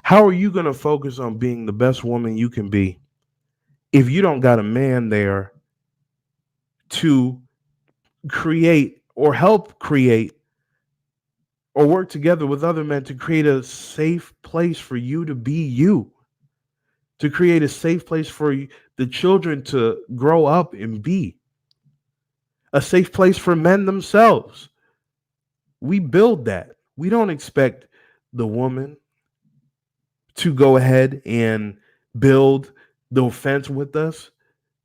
How are you going to focus on being the best woman you can be if you don't got a man there to create or help create or work together with other men to create a safe place for you to be you, to create a safe place for the children to grow up and be, a safe place for men themselves? We build that. We don't expect the woman to go ahead and build the fence with us.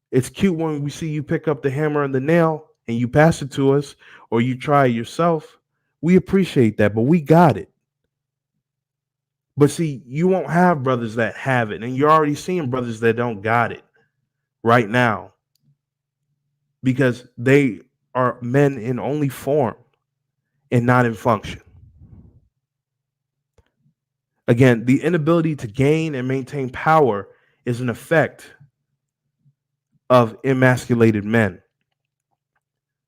It's cute when we see you pick up the hammer and the nail and you pass it to us, or you try it yourself. We appreciate that, but we got it. But see, you won't have brothers that have it, and you're already seeing brothers that don't got it right now because they are men in only form and not in function. Again, the inability to gain and maintain power is an effect of emasculated men.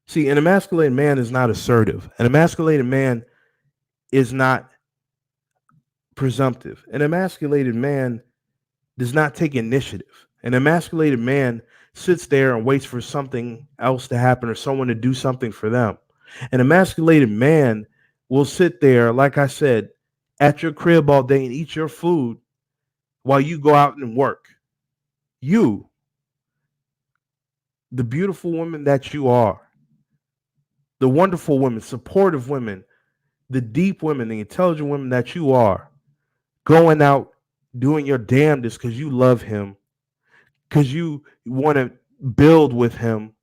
See, an emasculated man is not assertive. An emasculated man is not presumptive. An emasculated man does not take initiative. An emasculated man sits there and waits for something else to happen or someone to do something for them. An emasculated man will sit there, like I said, at your crib all day and eat your food while you go out and work. You, the beautiful woman that you are, the wonderful women, supportive women, the deep women, the intelligent women that you are, going out doing your damnedest because you love him, because you want to build with him,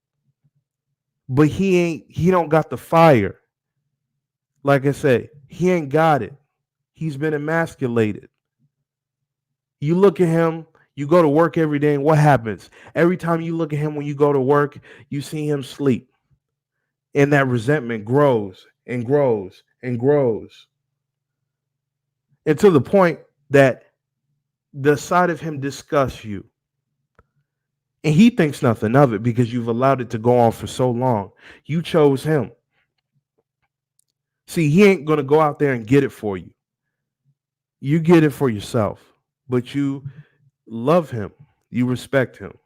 but he don't got the fire. Like I said, he ain't got it. He's been emasculated. You look at him, you go to work every day, and what happens? Every time you look at him when you go to work, you see him sleep. And that resentment grows and grows and grows. And to the point that the side of him disgusts you. And he thinks nothing of it because you've allowed it to go on for so long. You chose him. See, he ain't going to go out there and get it for you. You get it for yourself, but you love him. You respect him.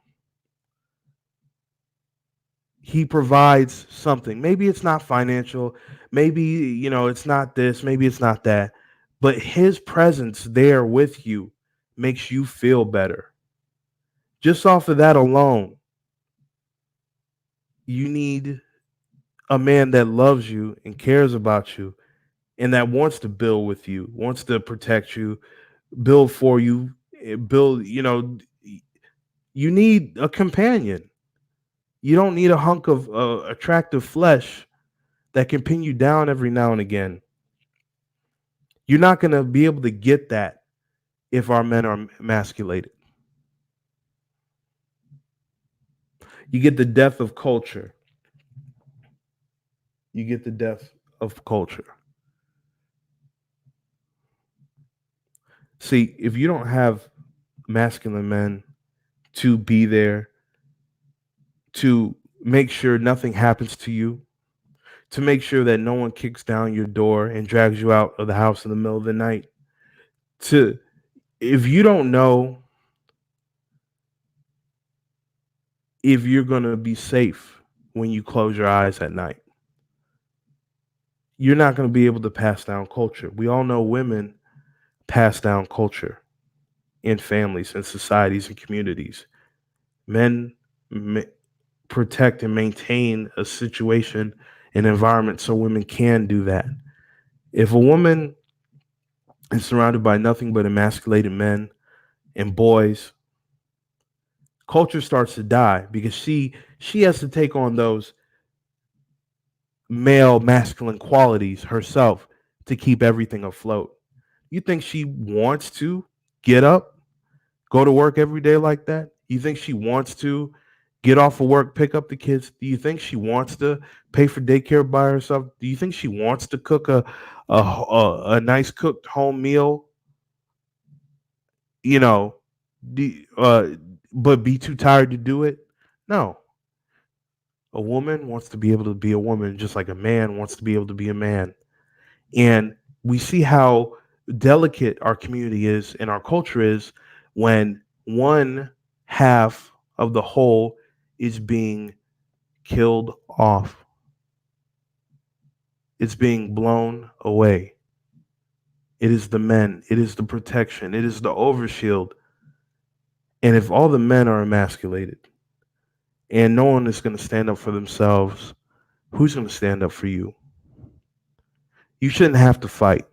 He provides something. Maybe it's not financial. Maybe, it's not this. Maybe it's not that. But his presence there with you makes you feel better. Just off of that alone, you need a man that loves you and cares about you and that wants to build with you, wants to protect you, build for you, build, you need a companion. You don't need a hunk of attractive flesh that can pin you down every now and again. You're not going to be able to get that if our men are emasculated. You get the death of culture. You get the death of culture. See, if you don't have masculine men to be there, to make sure nothing happens to you, to make sure that no one kicks down your door and drags you out of the house in the middle of the night, to if you don't know if you're going to be safe when you close your eyes at night, you're not going to be able to pass down culture. We all know women pass down culture in families and societies and communities. Men protect and maintain a situation, an environment so women can do that. If a woman is surrounded by nothing but emasculated men and boys, culture starts to die because she has to take on those male masculine qualities herself to keep everything afloat. You think she wants to get up, go to work every day like that? You think she wants to get off of work, pick up the kids? Do you think she wants to pay for daycare by herself? Do you think she wants to cook a nice cooked home meal? You know, do, but be too tired to do it? No. A woman wants to be able to be a woman just like a man wants to be able to be a man. And we see how delicate our community is and our culture is when one half of the whole is being killed off. It's being blown away. It is the men, it is the protection, it is the overshield. And if all the men are emasculated and no one is going to stand up for themselves, who's going to stand up for you? You shouldn't have to fight.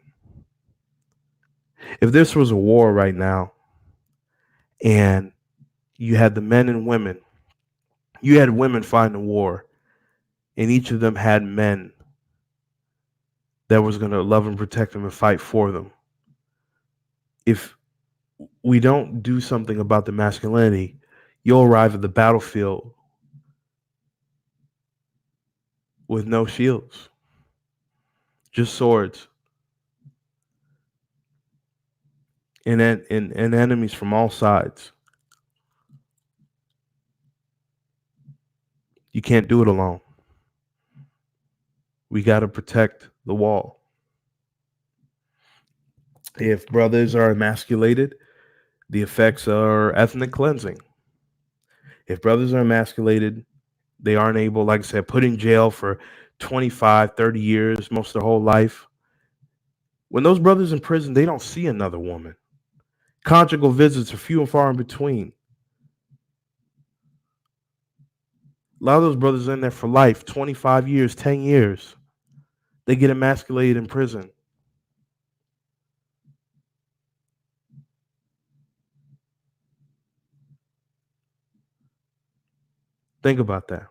If this was a war right now and you had the men and women, you had women fighting a war, and each of them had men that was going to love and protect them and fight for them. If we don't do something about the masculinity, you'll arrive at the battlefield with no shields, just swords, and enemies from all sides. You can't do it alone. We got to protect the wall. If brothers are emasculated, the effects are ethnic cleansing. If brothers are emasculated, they aren't able, like I said, put in jail for 25, 30 years, most of their whole life. When those brothers in prison, they don't see another woman. Conjugal visits are few and far in between. A lot of those brothers are in there for life, 25 years, 10 years. They get emasculated in prison. Think about that.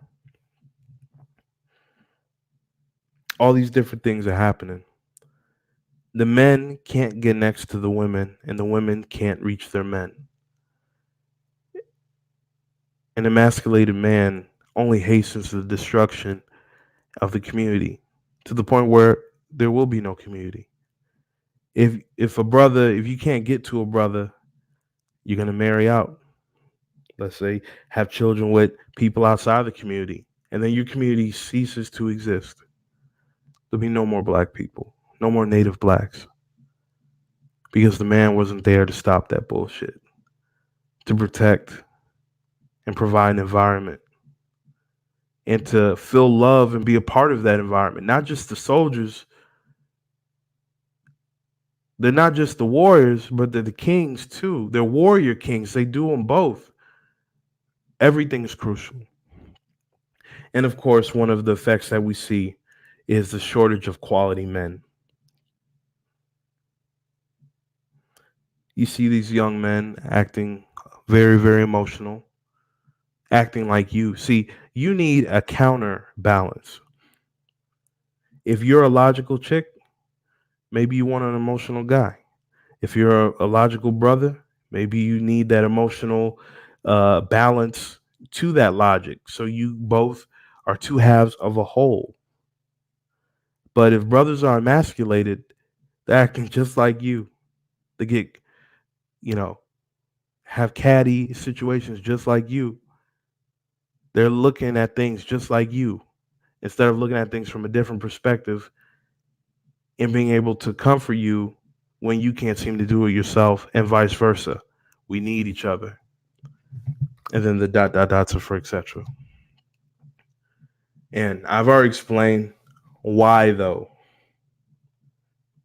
All these different things are happening. The men can't get next to the women, and the women can't reach their men. An emasculated man only hastens the destruction of the community to the point where there will be no community. If you can't get to a brother, you're gonna marry out. Let's say have children with people outside the community, and then your community ceases to exist. There'll be no more black people, no more native blacks, because the man wasn't there to stop that bullshit, to protect and provide an environment, and to feel love and be a part of that environment. Not just the soldiers. They're not just the warriors, but they're the kings too. They're warrior kings. They do them both. Everything is crucial. And of course, one of the effects that we see is the shortage of quality men. You see these young men acting very, very emotional, acting like you. See, you need a counterbalance. If you're a logical chick, maybe you want an emotional guy. If you're a logical brother, maybe you need that emotional balance to that logic. So you both are two halves of a whole. But if brothers are emasculated, they're acting just like you. They get, you know, have catty situations just like you. They're looking at things just like you instead of looking at things from a different perspective and being able to comfort you when you can't seem to do it yourself, and vice versa. We need each other. And then the dots are for etc. And I've already explained why though.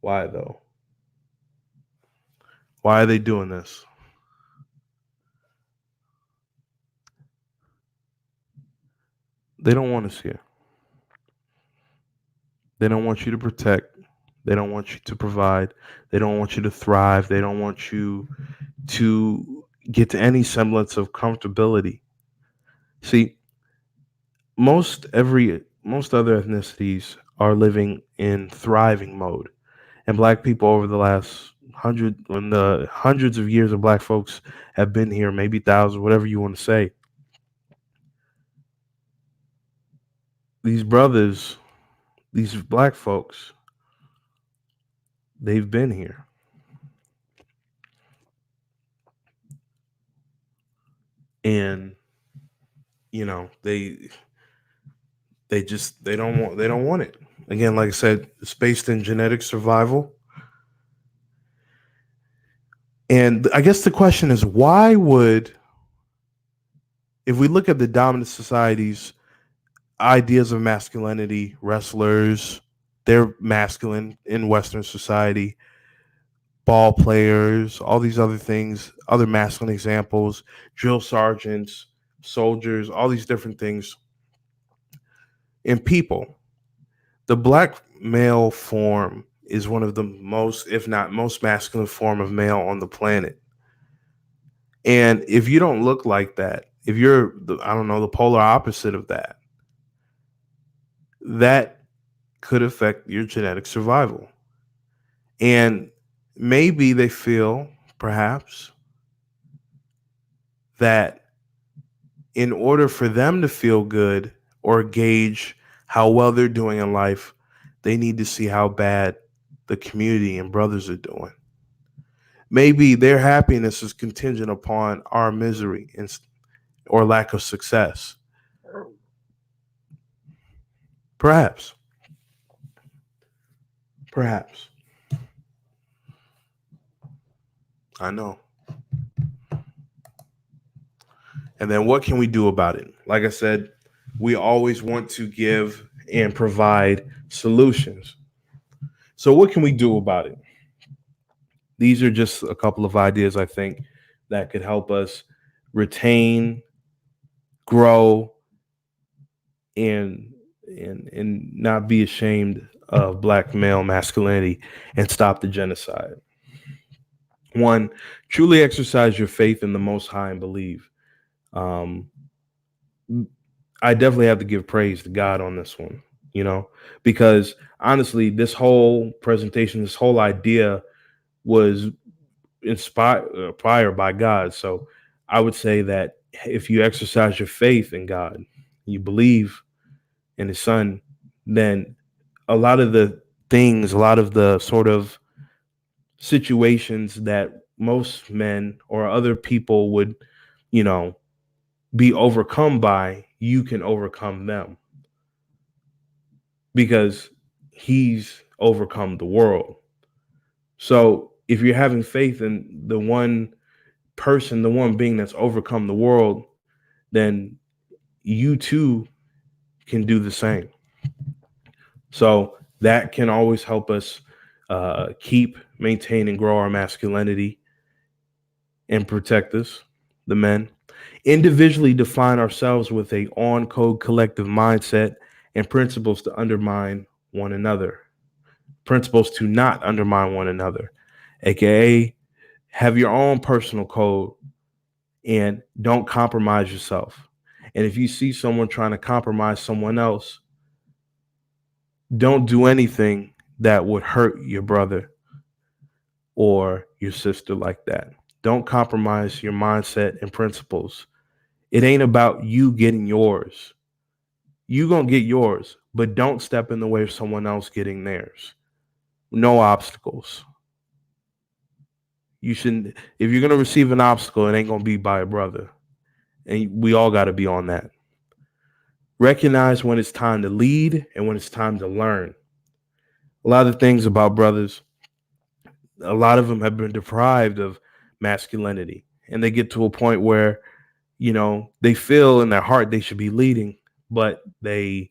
Why though? Why are they doing this? They don't want us here. They don't want you to protect. They don't want you to provide. They don't want you to thrive. They don't want you to get to any semblance of comfortability. See, most other ethnicities are living in thriving mode. And black people over the last when the hundreds of years of black folks have been here, maybe thousands, whatever you want to say. These brothers, these black folks, they've been here. And they don't want it. Again, like I said, it's based in genetic survival. And I guess the question is, why would, if we look at the dominant societies, ideas of masculinity, wrestlers, they're masculine in Western society, ball players, all these other things, other masculine examples, drill sergeants, soldiers, all these different things. In people, the black male form is one of the most, if not most masculine form of male on the planet. And if you don't look like that, if you're the polar opposite of that, that could affect your genetic survival. And maybe they feel, perhaps, that in order for them to feel good or gauge how well they're doing in life, they need to see how bad the community and brothers are doing. Maybe their happiness is contingent upon our misery or lack of success. Perhaps. Perhaps. I know. And then what can we do about it? Like I said, we always want to give and provide solutions. So what can we do about it? These are just a couple of ideas I think that could help us retain, grow, and not be ashamed of black male masculinity and stop the genocide. One, truly exercise your faith in the Most High and believe. I definitely have to give praise to God on this one, because honestly, this whole presentation, this whole idea was inspired by God. So I would say that if you exercise your faith in God, you believe in His Son, then a lot of the things, a lot of the sort of situations that most men or other people would, be overcome by, you can overcome them because He's overcome the world. So if you're having faith in the one person, the one being that's overcome the world, then you too can do the same. So that can always help us keep, maintain, and grow our masculinity and protect us, the men. Individually define ourselves with a on-code collective mindset and principles to undermine one another. Principles to not undermine one another, aka have your own personal code and don't compromise yourself. And if you see someone trying to compromise someone else, don't do anything that would hurt your brother or your sister like that. Don't compromise your mindset and principles. It ain't about you getting yours. You gonna get yours, but don't step in the way of someone else getting theirs. No obstacles. You shouldn't. If you're gonna receive an obstacle, it ain't gonna be by a brother, and we all got to be on that. Recognize when it's time to lead and when it's time to learn. A lot of things about brothers, a lot of them have been deprived of masculinity, and they get to a point where, they feel in their heart they should be leading, but they're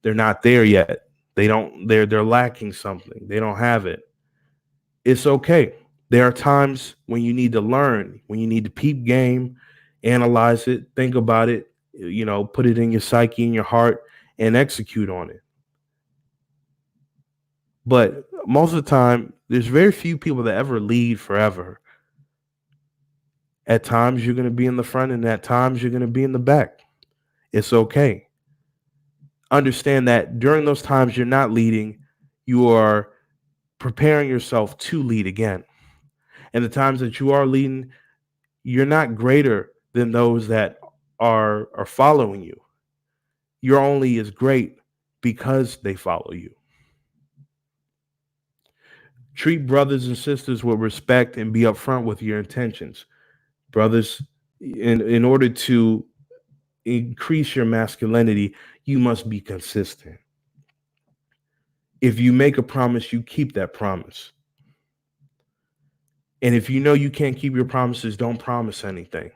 not there yet. They're lacking something. They don't have it. It's okay. There are times when you need to learn, when you need to peep game, analyze it, think about it, put it in your psyche, in your heart, and execute on it. But most of the time, there's very few people that ever lead forever. At times, you're going to be in the front, and at times, you're going to be in the back. It's okay. Understand that during those times you're not leading, you are preparing yourself to lead again. And the times that you are leading, you're not greater than those that are following you. You're only as great because they follow you. Treat brothers and sisters with respect and be upfront with your intentions. Brothers, in order to increase your masculinity, you must be consistent. If you make a promise, you keep that promise. And if you know you can't keep your promises, don't promise anything.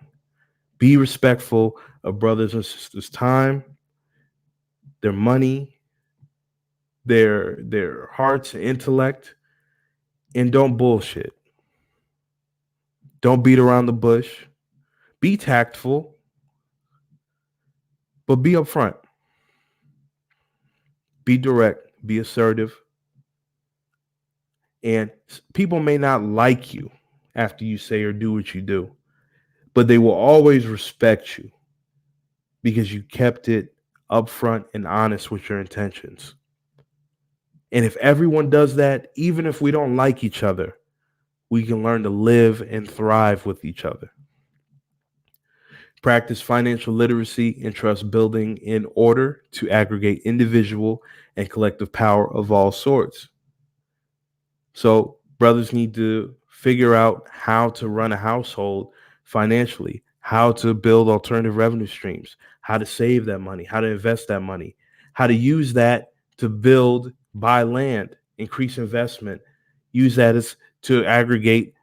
Be respectful of brothers and sisters' time, their money, their hearts and intellect, and don't bullshit. Don't beat around the bush. Be tactful, but be upfront. Be direct, be assertive. And people may not like you after you say or do what you do, but they will always respect you because you kept it upfront and honest with your intentions. And if everyone does that, even if we don't like each other, we can learn to live and thrive with each other. Practice financial literacy and trust building in order to aggregate individual and collective power of all sorts. So, brothers need to figure out how to run a household financially, how to build alternative revenue streams, how to save that money, how to invest that money, how to use that to buy land, increase investment, use that as to aggregate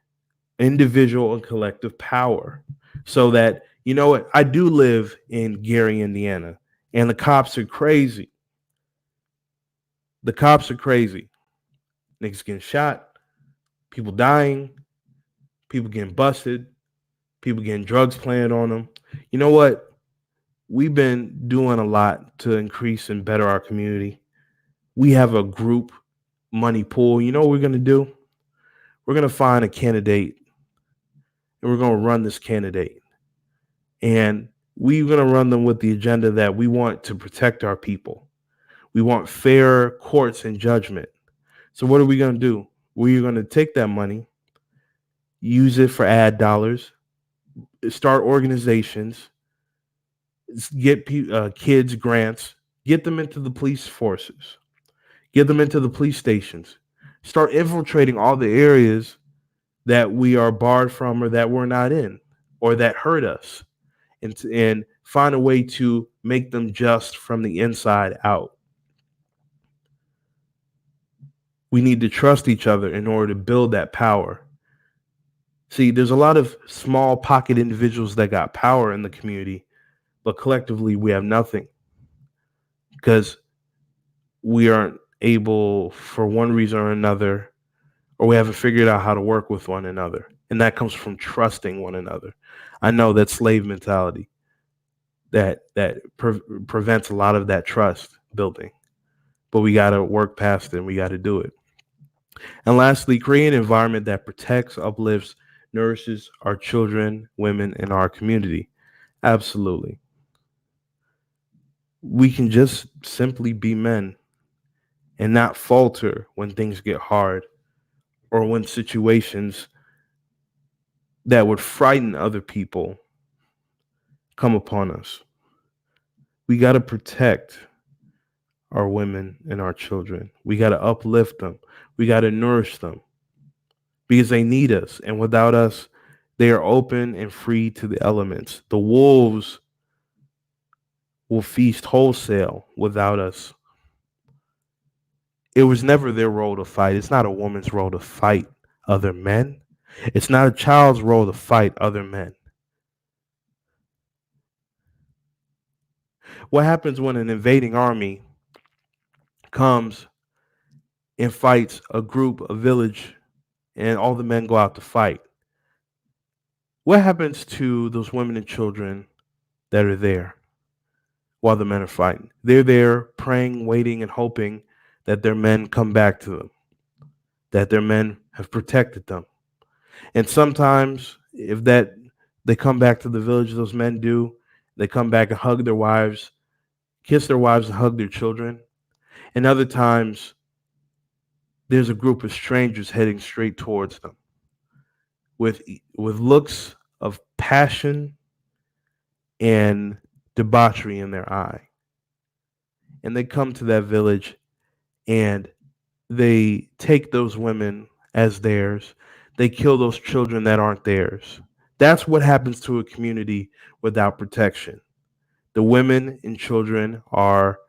individual and collective power. So that, you know what, I do live in Gary, Indiana, and the cops are crazy. The cops are crazy. Niggas getting shot, people dying, people getting busted, people getting drugs planted on them. You know what? We've been doing a lot to increase and better our community. We have a group money pool. You know what we're going to do? We're going to find a candidate and we're going to run this candidate. And we're going to run them with the agenda that we want to protect our people. We want fair courts and judgment. So what are we going to do? We're going to take that money, use it for ad dollars, start organizations, get kids grants, get them into the police forces, get them into the police stations, start infiltrating all the areas that we are barred from or that we're not in or that hurt us, and find a way to make them just from the inside out. We need to trust each other in order to build that power. See, there's a lot of small pocket individuals that got power in the community, but collectively we have nothing because we aren't able, for one reason or another, or we haven't figured out how to work with one another. And that comes from trusting one another. I know that slave mentality that prevents a lot of that trust building, but we got to work past it and we got to do it. And lastly, create an environment that protects, uplifts, nourishes our children, women, and our community. Absolutely. We can just simply be men and not falter when things get hard or when situations that would frighten other people come upon us. We got to protect our women and our children. We got to uplift them. We got to nourish them because they need us. And without us, they are open and free to the elements. The wolves will feast wholesale without us. It was never their role to fight. It's not a woman's role to fight other men. It's not a child's role to fight other men. What happens when an invading army comes and fights a group, a village, and all the men go out to fight? What happens to those women and children that are there while the men are fighting? They're there praying, waiting, and hoping that their men come back to them, that their men have protected them. And sometimes, if that they come back to the village, those men do, they come back and hug their wives, kiss their wives, and hug their children. And other times, there's a group of strangers heading straight towards them with looks of passion and debauchery in their eye. And they come to that village and they take those women as theirs. They kill those children that aren't theirs. That's what happens to a community without protection. The women and children are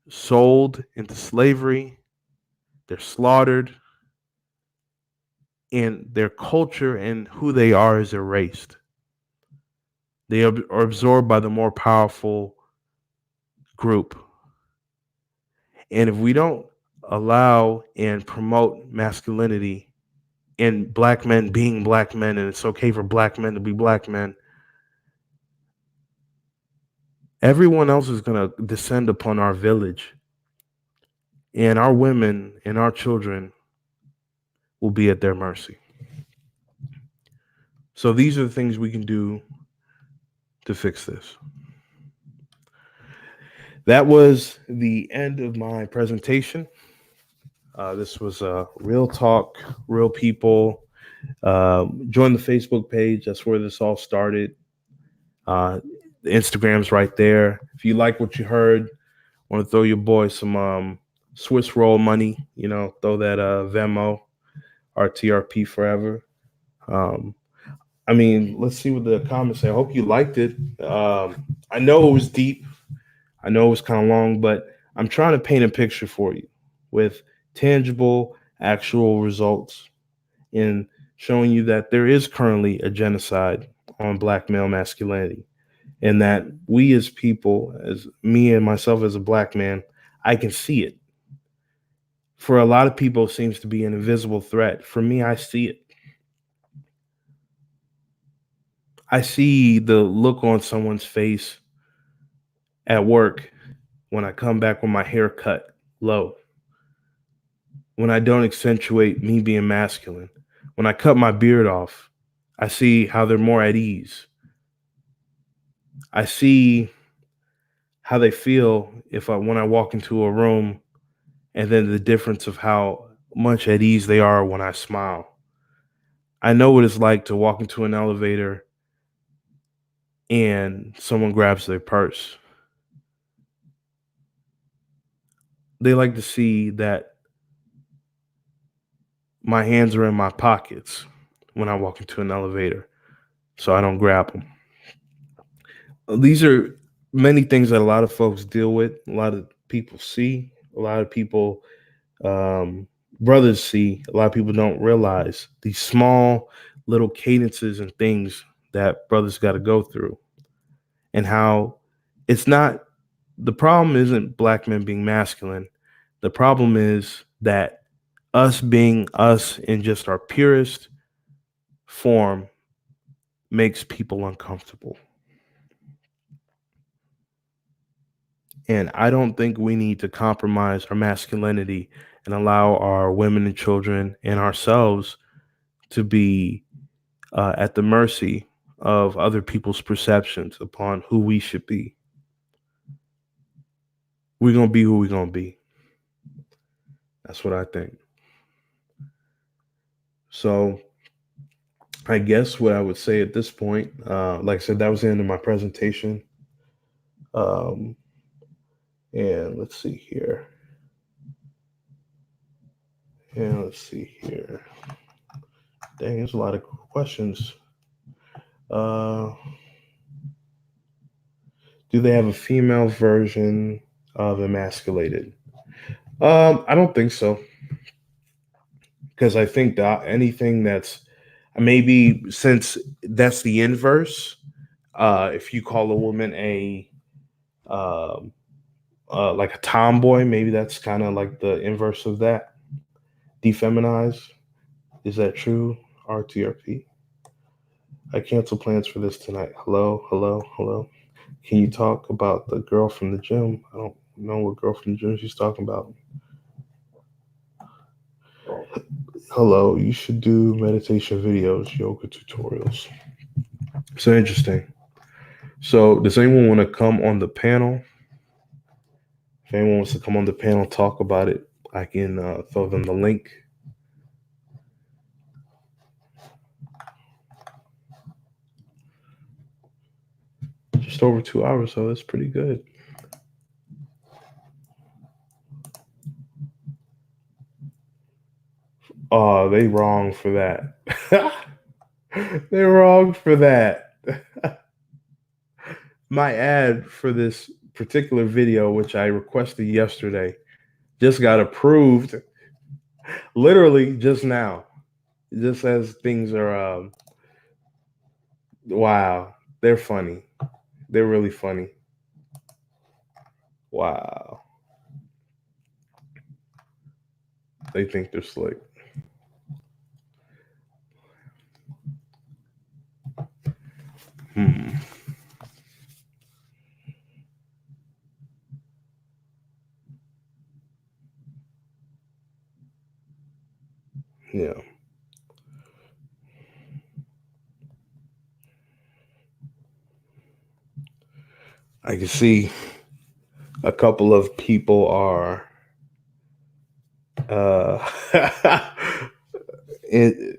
sold into slavery, they're slaughtered, and their culture and who they are is erased. They are absorbed by the more powerful group. And if we don't allow and promote masculinity and black men being black men, and it's okay for black men to be black men, everyone else is going to descend upon our village, and our women and our children will be at their mercy. So these are the things we can do to fix this. That was the end of my presentation. This was Real Talk, Real People. Join the Facebook page. That's where this all started. The Instagram's right there. If you like what you heard, want to throw your boy some Swiss roll money, throw that Venmo, RTRP forever. Let's see what the comments say. I hope you liked it. I know it was deep. I know it was kind of long, but I'm trying to paint a picture for you with tangible, actual results in showing you that there is currently a genocide on black male masculinity, and that we as people, as me and myself as a black man, I can see it. For a lot of people, it seems to be an invisible threat. For me, I see it. I see the look on someone's face at work when I come back with my hair cut low, when I don't accentuate me being masculine, when I cut my beard off, I see how they're more at ease. I see how they feel when I walk into a room, and then the difference of how much at ease they are when I smile. I know what it's like to walk into an elevator and someone grabs their purse. They like to see that my hands are in my pockets when I walk into an elevator, so I don't grab them. These are many things that a lot of folks deal with, a lot of people see, a lot of people, brothers see, a lot of people don't realize these small little cadences and things that brothers got to go through, and how it's not, the problem isn't black men being masculine. The problem is that us being us in just our purest form makes people uncomfortable. And I don't think we need to compromise our masculinity and allow our women and children and ourselves to be at the mercy of other people's perceptions upon who we should be. We're going to be who we're going to be. That's what I think. So I guess what I would say at this point, like I said, that was the end of my presentation. And let's see here. Dang, there's a lot of questions. Do they have a female version of Emasculated? I don't think so. because I think that anything that's maybe since that's the inverse, if you call a woman a like a tomboy, maybe that's kind of like the inverse of that. Defeminize. Is that true? RTRP. I cancel plans for this tonight. Hello, hello, hello. Can you talk about the girl from the gym? I don't know what girl from the gym she's talking about. Hello, you should do meditation videos, yoga tutorials. So interesting. So, does anyone want to come on the panel? If anyone wants to come on the panel, talk about it, I can throw them the link. Just over 2 hours, so that's pretty good. Oh, they wrong for that. They're wrong for that. My ad for this particular video, which I requested yesterday, just got approved literally just now. Just as things are, wow, they're funny. They're really funny. Wow. They think they're slick. Yeah. I can see a couple of people are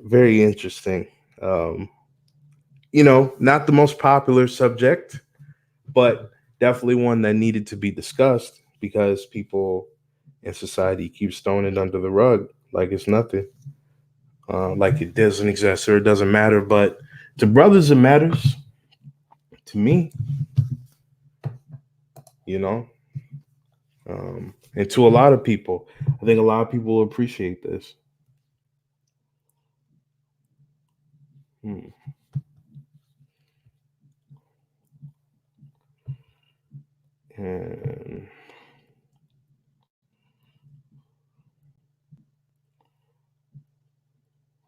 very interesting. Not the most popular subject, but definitely one that needed to be discussed because people in society keep throwing it under the rug like it's nothing, like it doesn't exist or it doesn't matter. But to brothers, it matters. To me, and to a lot of people, I think a lot of people will appreciate this. And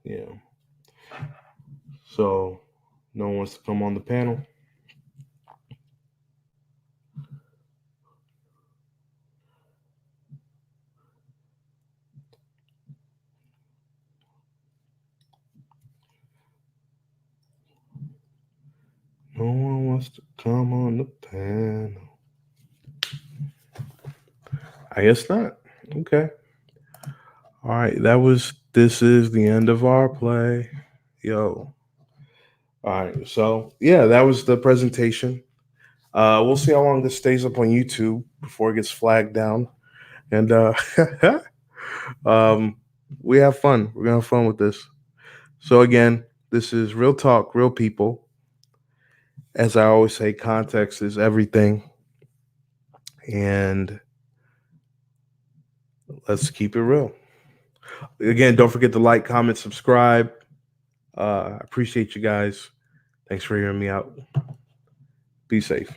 yeah. So no one wants to come on the panel. No one wants to come on the panel. I guess not. Okay. All right. This is the end of our play. Yo. All right. So yeah, that was the presentation. We'll see how long this stays up on YouTube before it gets flagged down. And we have fun. We're gonna have fun with this. So again, this is Real Talk, Real People. As I always say, context is everything. And let's keep it real. Again, don't forget to like, comment, subscribe. I appreciate you guys. Thanks for hearing me out. Be safe.